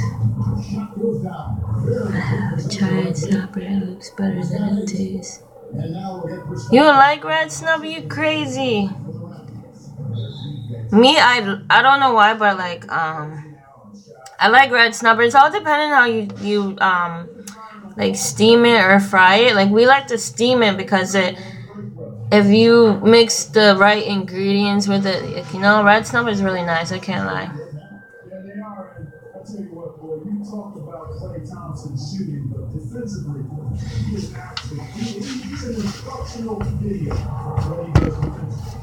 Tried snapper, it looks better than it tastes. You like red snapper? You crazy? Me, I don't know why, but like I like red snapper. It's all depending how you like steam it or fry it. Like we like to steam it because if you mix the right ingredients with it, you know, red snapper is really nice. I can't lie. Yeah, they are. And I'll tell you what, boy, you talked about Klay Thompson shooting, but defensively, he is active. He's an instructional video what he does defensively.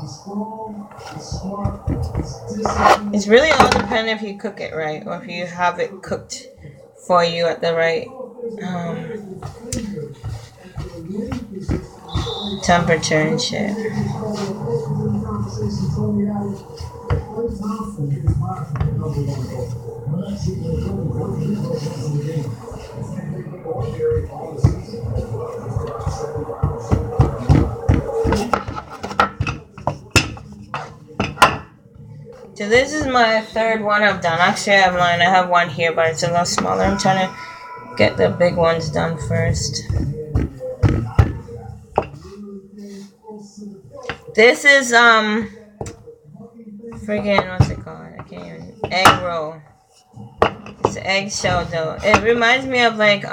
He's strong, he's smart, he's disciplined. It's really all dependent if you cook it right or if you have it cooked for you at the right temperature and shit. So this is my third one I've done. Actually, I'm lying. I have one here, but it's a little smaller. I'm trying to get the big ones done first. This is friggin' what's it called? I can't even. Eggroll. It's eggshell dough. It reminds me of like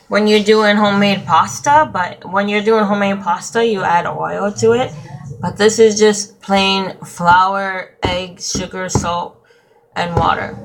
when you're doing homemade pasta, but when you're doing homemade pasta, you add oil to it. But this is just plain flour, egg, sugar, salt, and water.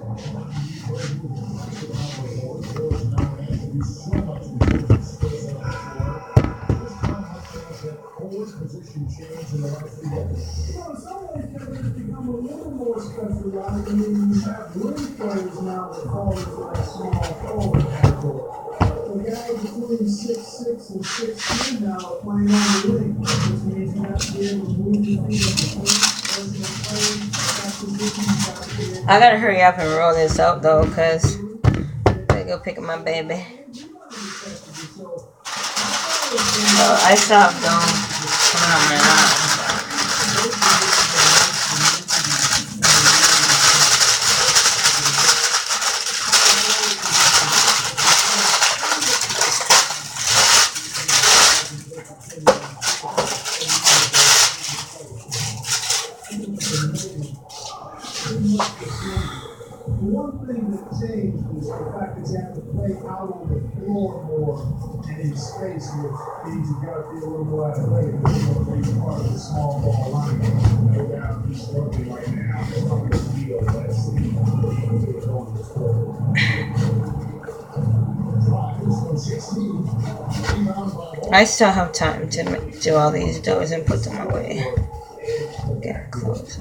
Between 6'6" and 6'10" now playing on the wing, which means you have to be able to move your feet up the I gotta hurry up and roll this up though, cause I gotta go pick up my baby. I still have dough coming on my mouth. One thing that changed was the fact that you have to play out on the floor more and in space, which means you got to be a little more athletic. Being part of the small ball line. No doubt he's struggling right now. It's not going to feel less than going to sport. I still have time to do all these doughs and put them away. Get close.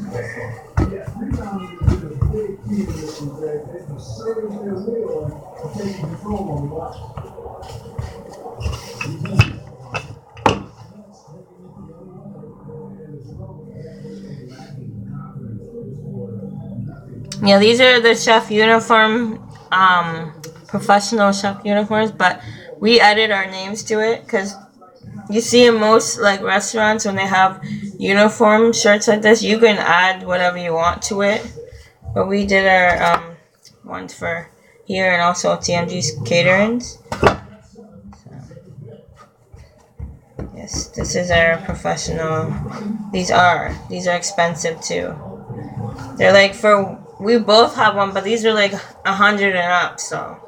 Yeah, these are the chef uniform, professional chef uniforms, but we added our names to it because you see in most like restaurants when they have uniform shirts like this, you can add whatever you want to it. But we did our ones for here and also TMG's caterings. Yes, this is our professional. These are expensive too. They're like we both have one, but these are like 100 and up. So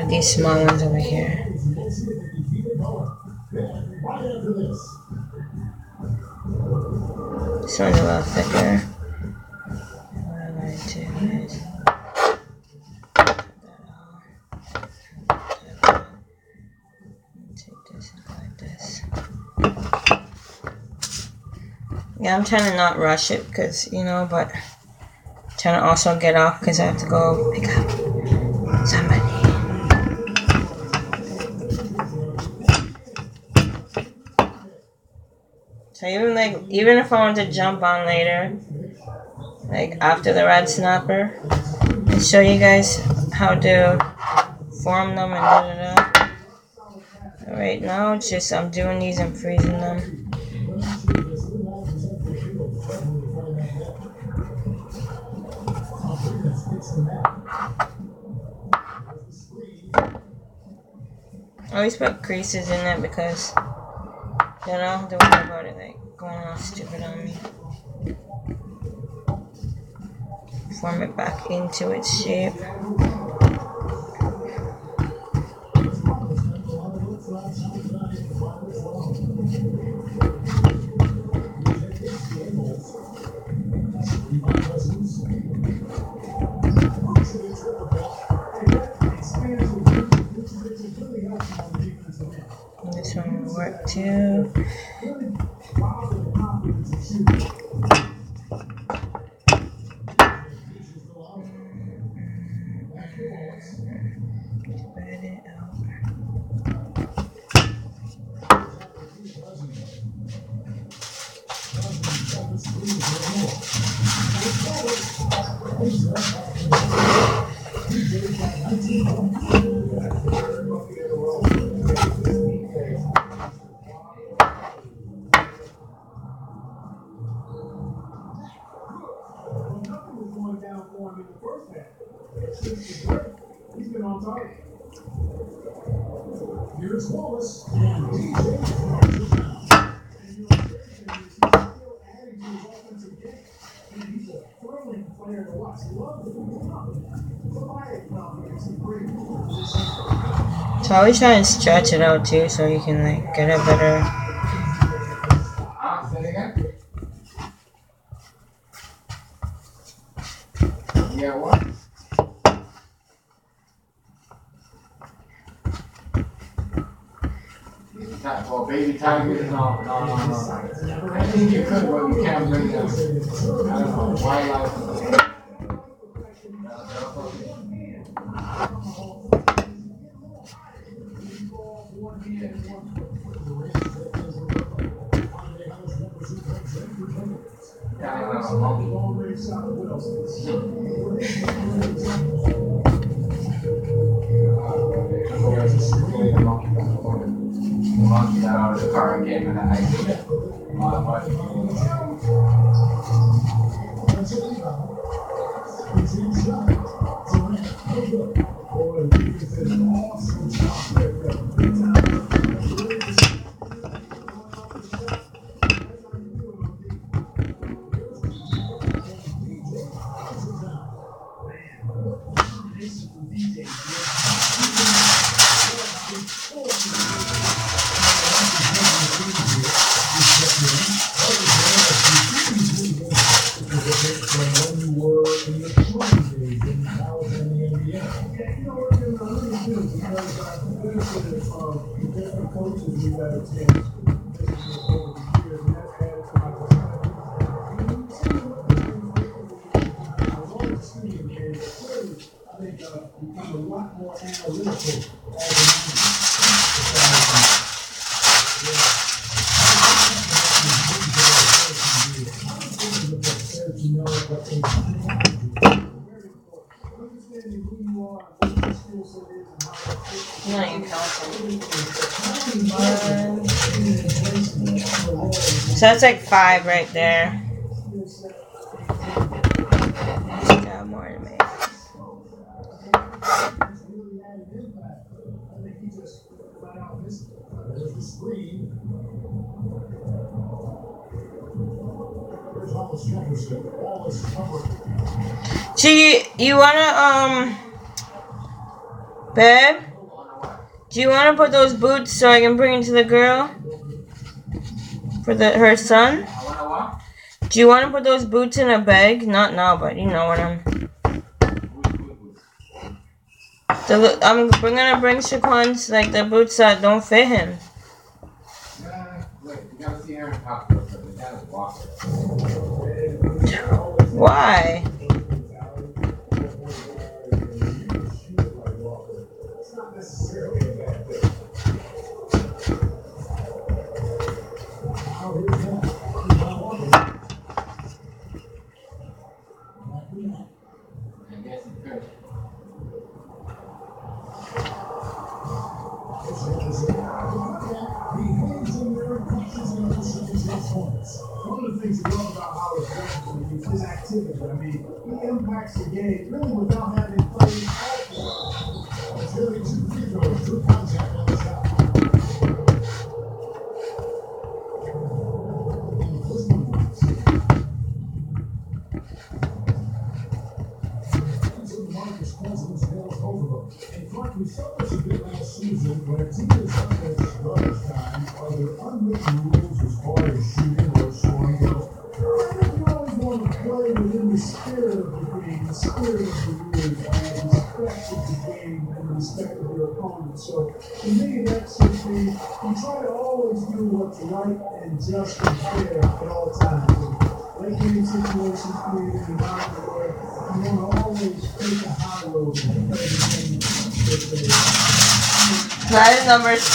these small ones over here. This one's a little thicker. What I'm going to do is take this and go like this. Yeah, I'm trying to not rush it because, but I'm trying to also get off because I have to go pick up somebody. So even if I want to jump on later, like after the red snapper, and show you guys how to form them and da-da-da. Right now, it's just I'm doing these and freezing them. I always put creases in it because then I don't have to worry about it like going all stupid on me. Form it back into its shape. This one will work too. Spread it out. He's been on target. Here's Wallace and DJ. He's a thrilling player to watch. So I always try and stretch it out too so you can like get a better. Yeah, what? Well, baby tigers, no. I think you could, but you can't bring them. I don't know, wildlife. Monkey got out of the car and gave me the idea. I'm not even counting. So that's like 5 right there. Got more to make. So you wanna babe? Do you wanna put those boots so I can bring it to the girl? For her son? Do you wanna put those boots in a bag? Not now, but you know what I'm gonna bring Shaquan's like the boots that don't fit him. Why? One of the things you love about Howard Johnson is his activity. I mean, he impacts the game really without having played all. It's really 2 free throws, 2 contact on the shot. Marcus Cousins goes over. In fact, we saw this a bit last season when a team is up at garbage time. Are there unwritten rules as far as shooting or scoring goes? I think you always want to play within the spirit of the game, the spirit of the rules, and respect of the game and the respect of your opponent. So, to me, that should be, you try to always do what's right and just and fair at all times. Late game situations create an environment where you want to always take a high road and play the game. That is number 6.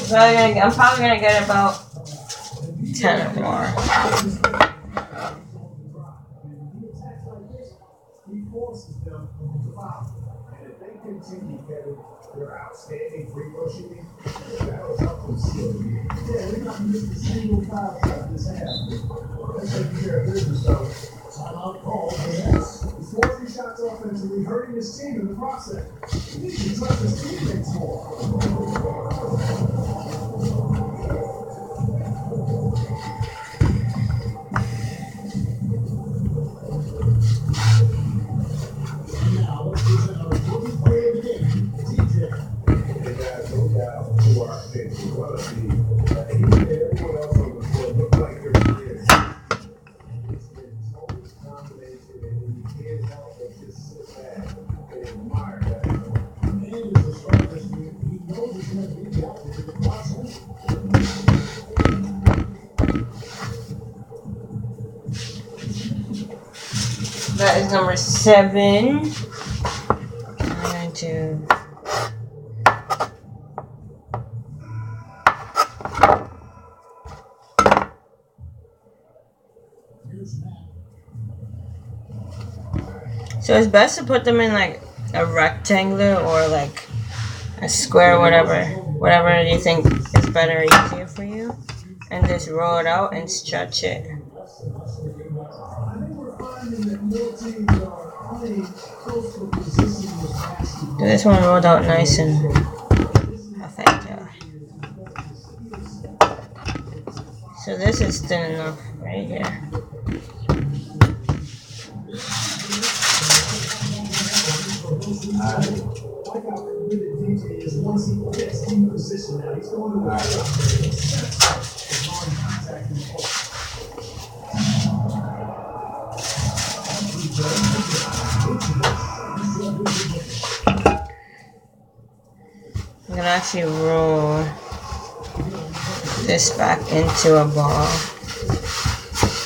So I'm probably gonna get about 10 or more. He forces them to foul. And if they continue, Kevin, their outstanding free throw shooting, that was up to the yeah, they're not missing a single foul shot this half. That's taking care of business, though. Timeout call for yes. He's forcing shots offensively, hurting his team in the process. He needs to trust his teammates more. Now, let's present our rookie player of the game, DJ. They got no doubt who our picks are going to be. He and everyone else on the floor look like they're kids. It's been total combination, and you can't help but just sit back and admire that. And as a starter this year, he knows he's going to be out there in the process. That is number 7. I'm going to so it's best to put them in like a rectangular or like a square, whatever you think is better or easier for you, and just roll it out and stretch it. This one rolled out nice and perfect. So this is thin enough right here. I'm gonna actually roll this back into a ball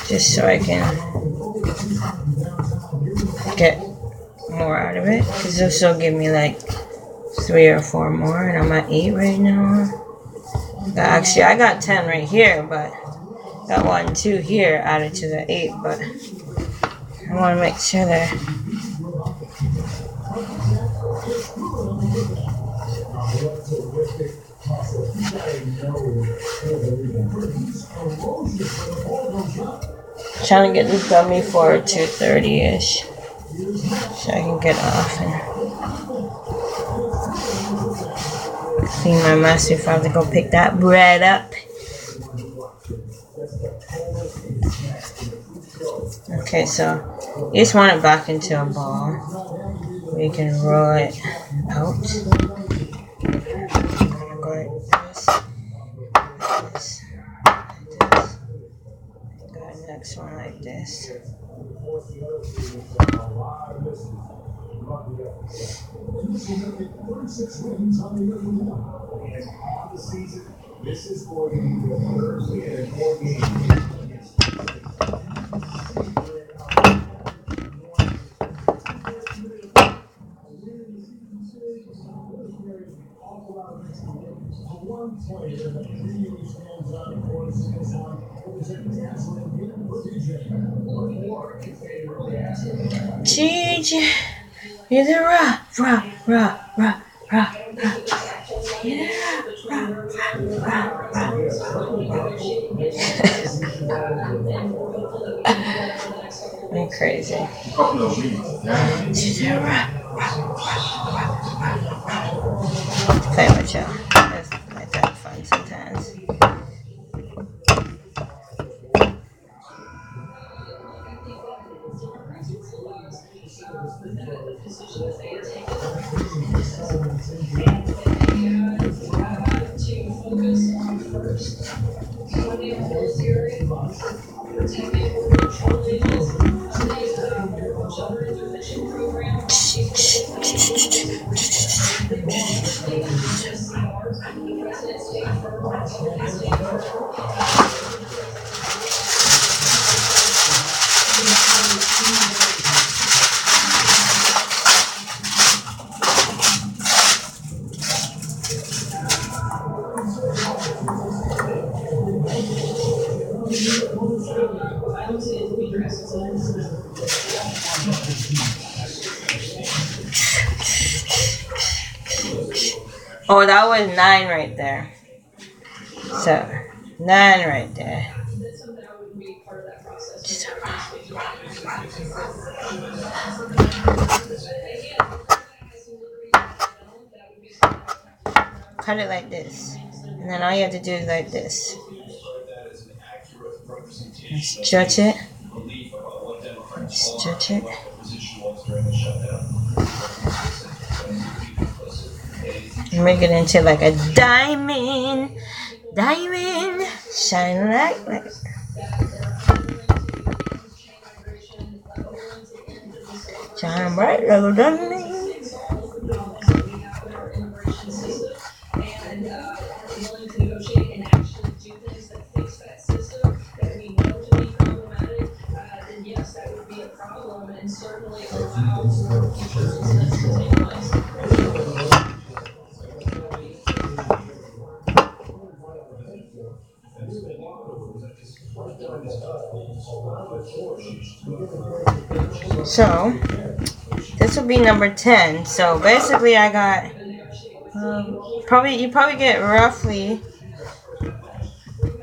just so I can get more out of it, because this will give me like 3 or 4 more, and I'm at 8 right now. Actually, I got 10 right here, but got 1, 2 here added to the 8, but I want to make sure that Trying to get this dummy for 2:30-ish, so I can get off and clean my mess before I have to go pick that bread up. Okay, so you just want it back into a ball. We can roll it out. Go like this. Go next one like this. This is for the Thursday and 4 game. Gigi, you're the rah, rah, rah, rah, rah, rah. You're the rah, rah, rah, rah. I'm crazy. You're the rah, rah, rah, rah, rah. Play with y'all. That's like that fun sometimes. Oh, that was 9 right there. So, 9 right there. Cut it like this. And then all you have to do is like this. And stretch it. Stretch it. And make it into like a diamond. Diamond. Shine like shine bright like a diamond. So this will be number 10. So basically, I got you probably get roughly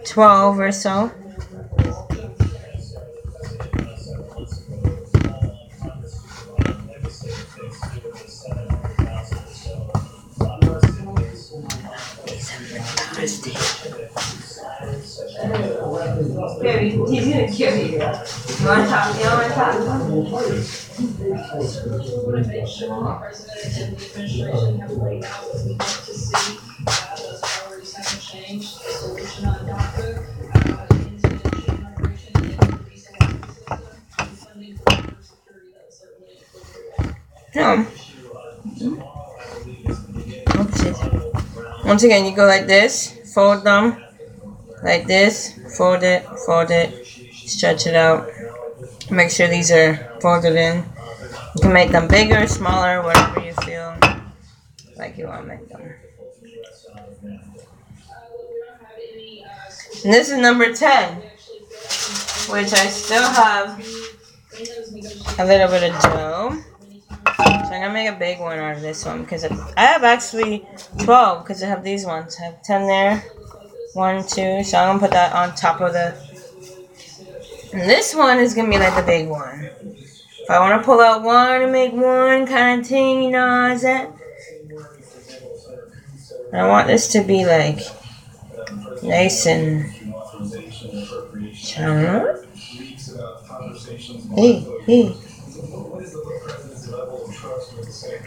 12 or so. Baby, he's gonna kill you. You wanna talk? You don't wanna talk? No. Once again, you go like this, fold them, like this, fold it, stretch it out. Make sure these are folded in. You can make them bigger, smaller, whatever you feel like you want to make them. And this is number 10, which I still have a little bit of dough. So I'm gonna make a big one out of this one because I have actually 12 because I have these ones. I have 10 there. 1, 2. So I'm gonna put that on top of the. And this one is gonna be like the big one. If I want to pull out one and make one kind of thing, you know, is that? I want this to be like nice and. Hey.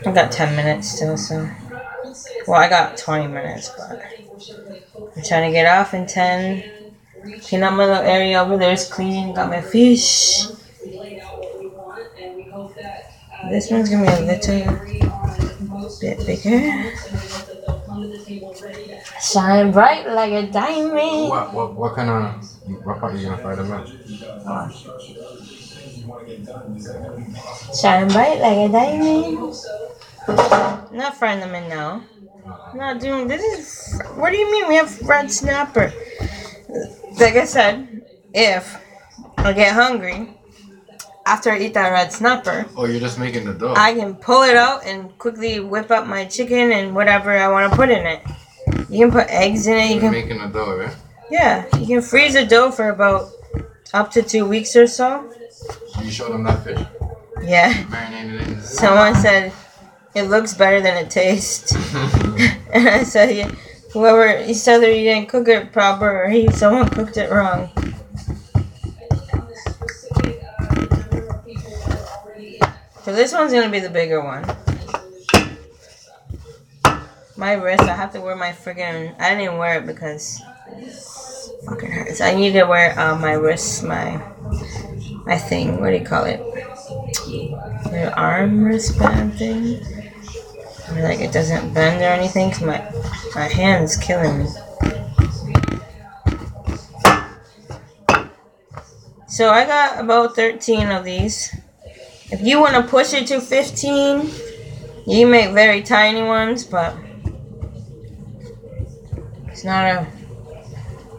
I got 10 minutes still, so. Well, I got 20 minutes, but I'm trying to get off in 10. Clean up my little area over there is clean. Got my fish. This one's gonna be a little bit bigger. Shine bright like a diamond. What kind of what part are you gonna fry them at? Shine bright like a diamond. Not frying them in now. Not doing this is. What do you mean? We have red snapper. Like I said, if I get hungry after I eat that red snapper. Oh, you're just making the dough. I can pull it out and quickly whip up my chicken and whatever I want to put in it. You can put eggs in it. You can making the dough, right? Yeah, you can freeze the dough for about up to 2 weeks or so. You showed them that fish? Yeah. Marinated in. Someone said it looks better than it tastes, and I said, yeah, whoever he said that he didn't cook it proper or someone cooked it wrong. So this one's gonna be the bigger one. My wrist, I have to wear my freaking. I didn't even wear it because it fucking hurts. I need to wear my wrist, my thing. What do you call it? The arm wristband thing. I mean, like it doesn't bend or anything. Cause my hand's killing me. So I got about 13 of these. If you want to push it to 15, you can make very tiny ones, but it's not a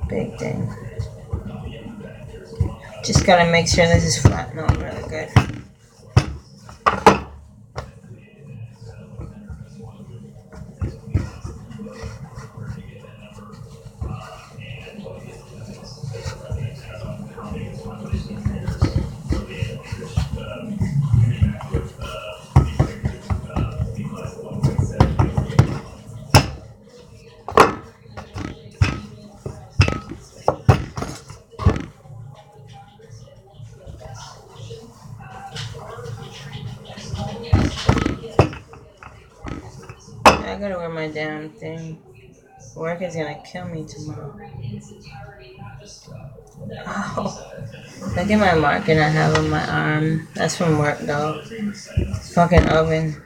big thing. Just gotta make sure this is flattened out really good. I gotta wear my damn thing. Work is gonna kill me tomorrow. Oh, look at my marking I have on my arm. That's from work though. It's fucking oven.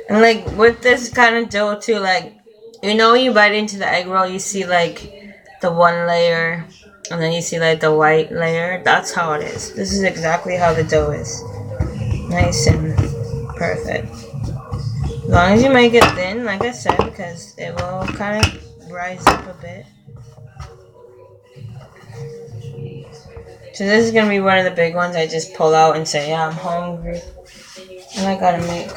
And like with this kind of dough too, like you know, you bite into the egg roll, you see like the one layer. And then you see like the white layer. That's how it is. This is exactly how the dough is. Nice and perfect. As long as you make it thin, like I said, because it will kind of rise up a bit. So this is going to be one of the big ones I just pull out and say, yeah, I'm hungry. And I gotta make.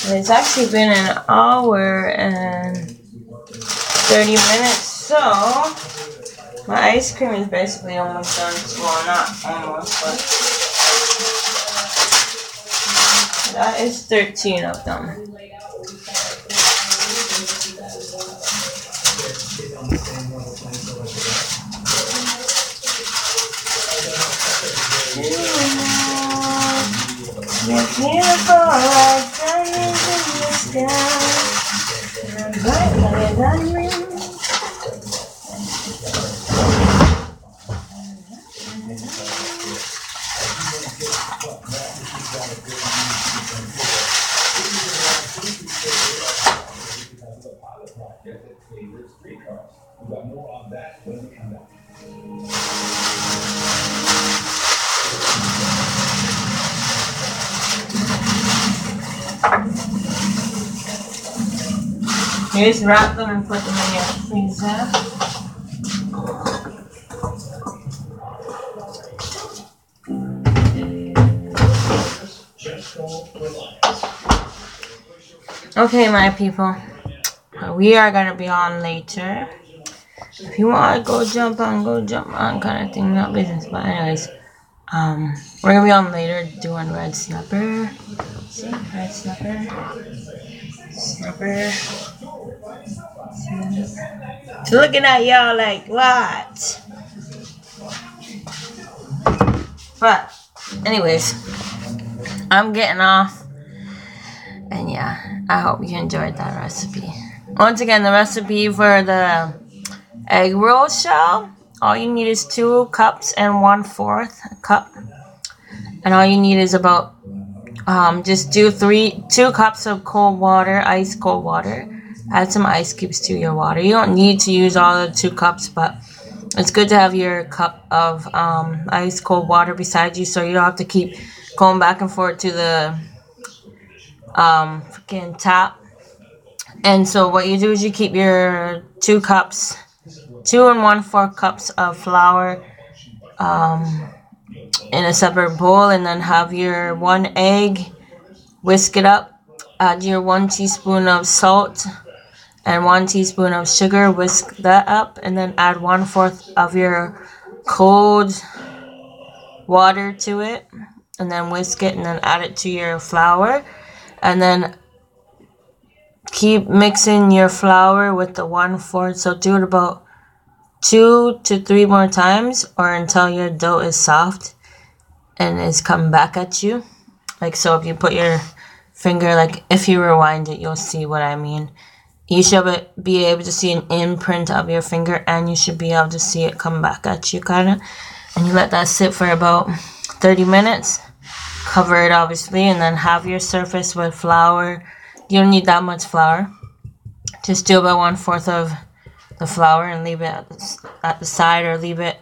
It's actually been an hour and 30 minutes, so my ice cream is basically almost done. Well, not almost, but that is 13 of them. You're beautiful like diamonds in the sky, and bright like a diamond. favorite streetcars. We got more on that when we come back. You just wrap them and put them in your freezer. Okay, my people. We are gonna be on later. If you want to go jump on kind of thing, not business. But anyways, we're gonna be on later doing red snapper. See, red snapper. Snapper. It's looking at y'all like what? But anyways, I'm getting off. And yeah, I hope you enjoyed that recipe. Once again, the recipe for the egg roll shell, all you need is 2 cups and 1/4 cup. And all you need is about, just do 2 cups of cold water, ice cold water. Add some ice cubes to your water. You don't need to use all the 2 cups, but it's good to have your cup of ice cold water beside you so you don't have to keep going back and forth to the freaking tap. And so what you do is you keep your 2 cups, 2 and 1/4 cups of flour in a separate bowl, and then have your 1 egg, whisk it up, add your 1 teaspoon of salt and 1 teaspoon of sugar, whisk that up, and then add 1/4 of your cold water to it, and then whisk it, and then add it to your flour, and then keep mixing your flour with the 1/4. So do it about 2 to 3 more times, or until your dough is soft and is coming back at you. Like so, if you put your finger, like if you rewind it, you'll see what I mean. You should be able to see an imprint of your finger, and you should be able to see it come back at you, kind of. And you let that sit for about 30 minutes. Cover it, obviously, and then have your surface with flour. You don't need that much flour. Just do about 1/4 of the flour and leave it at the side, or leave it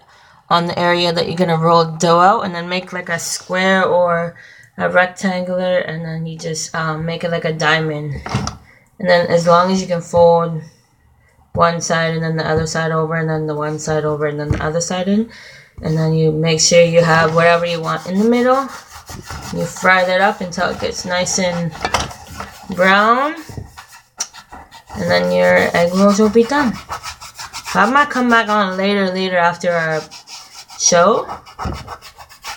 on the area that you're gonna roll dough out, and then make like a square or a rectangular, and then you just make it like a diamond. And then as long as you can fold one side and then the other side over, and then the one side over and then the other side in, and then you make sure you have whatever you want in the middle. You fry that up until it gets nice and brown, and then your egg rolls will be done. I might come back on later after our show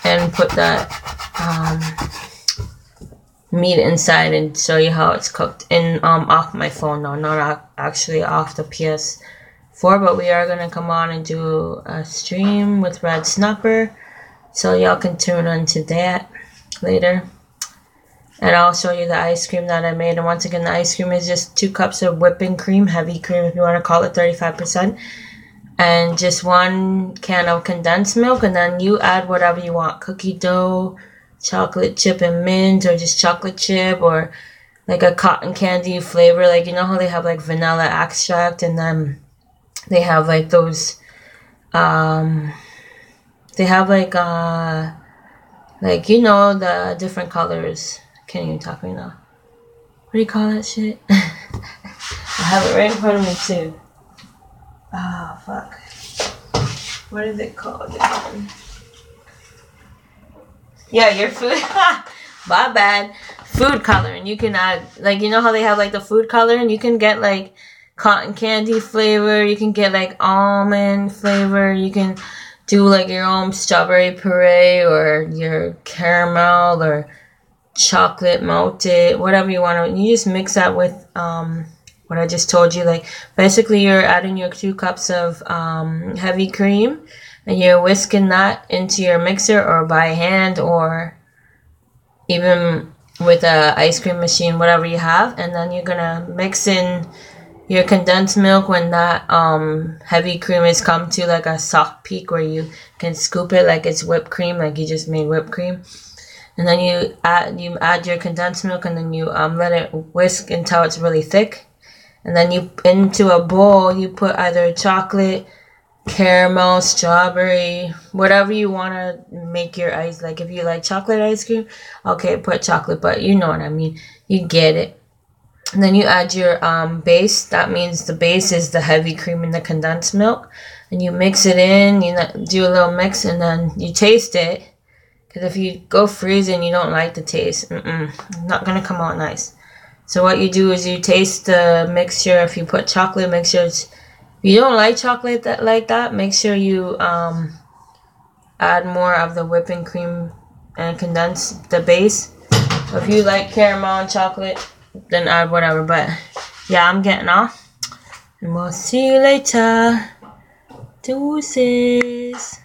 and put that meat inside and show you how it's cooked in off my phone. No, not actually off the PS4, but we are gonna come on and do a stream with red snapper, so y'all can tune into that later. And I'll show you the ice cream that I made. And once again, the ice cream is just 2 cups of whipping cream, heavy cream if you want to call it, 35%. And just 1 can of condensed milk. And then you add whatever you want. Cookie dough, chocolate chip and mint, or just chocolate chip, or like a cotton candy flavor. Like, you know how they have like vanilla extract, and then they have like those, they have like you know, the different colors. Can't even talk right now. What do you call that shit? I have it right in front of me too. Oh, fuck. What is it called again? Yeah, your food. My bad. Food coloring. You can add, like, you know how they have like the food coloring? You can get like cotton candy flavor. You can get like almond flavor. You can do like your own strawberry puree, or your caramel, or chocolate melted, whatever you want to. You just mix that with what I just told you. Like basically you're adding your 2 cups of heavy cream, and you're whisking that into your mixer, or by hand, or even with a ice cream machine, whatever you have. And then you're gonna mix in your condensed milk when that heavy cream has come to like a soft peak where you can scoop it like it's whipped cream, like you just made whipped cream. And then you add your condensed milk, and then you let it whisk until it's really thick. And then you, into a bowl, you put either chocolate, caramel, strawberry, whatever you want to make your ice. Like if you like chocolate ice cream, okay, put chocolate, but you know what I mean. You get it. And then you add your base. That means the base is the heavy cream and the condensed milk. And you mix it in, you do a little mix, and then you taste it. Because if you go freezing, you don't like the taste. Not going to come out nice. So what you do is you taste the mixture. If you put chocolate mixtures, if you don't like chocolate like that, make sure you add more of the whipping cream and condense the base. If you like caramel and chocolate, then add whatever. But yeah, I'm getting off. And we'll see you later. Deuces.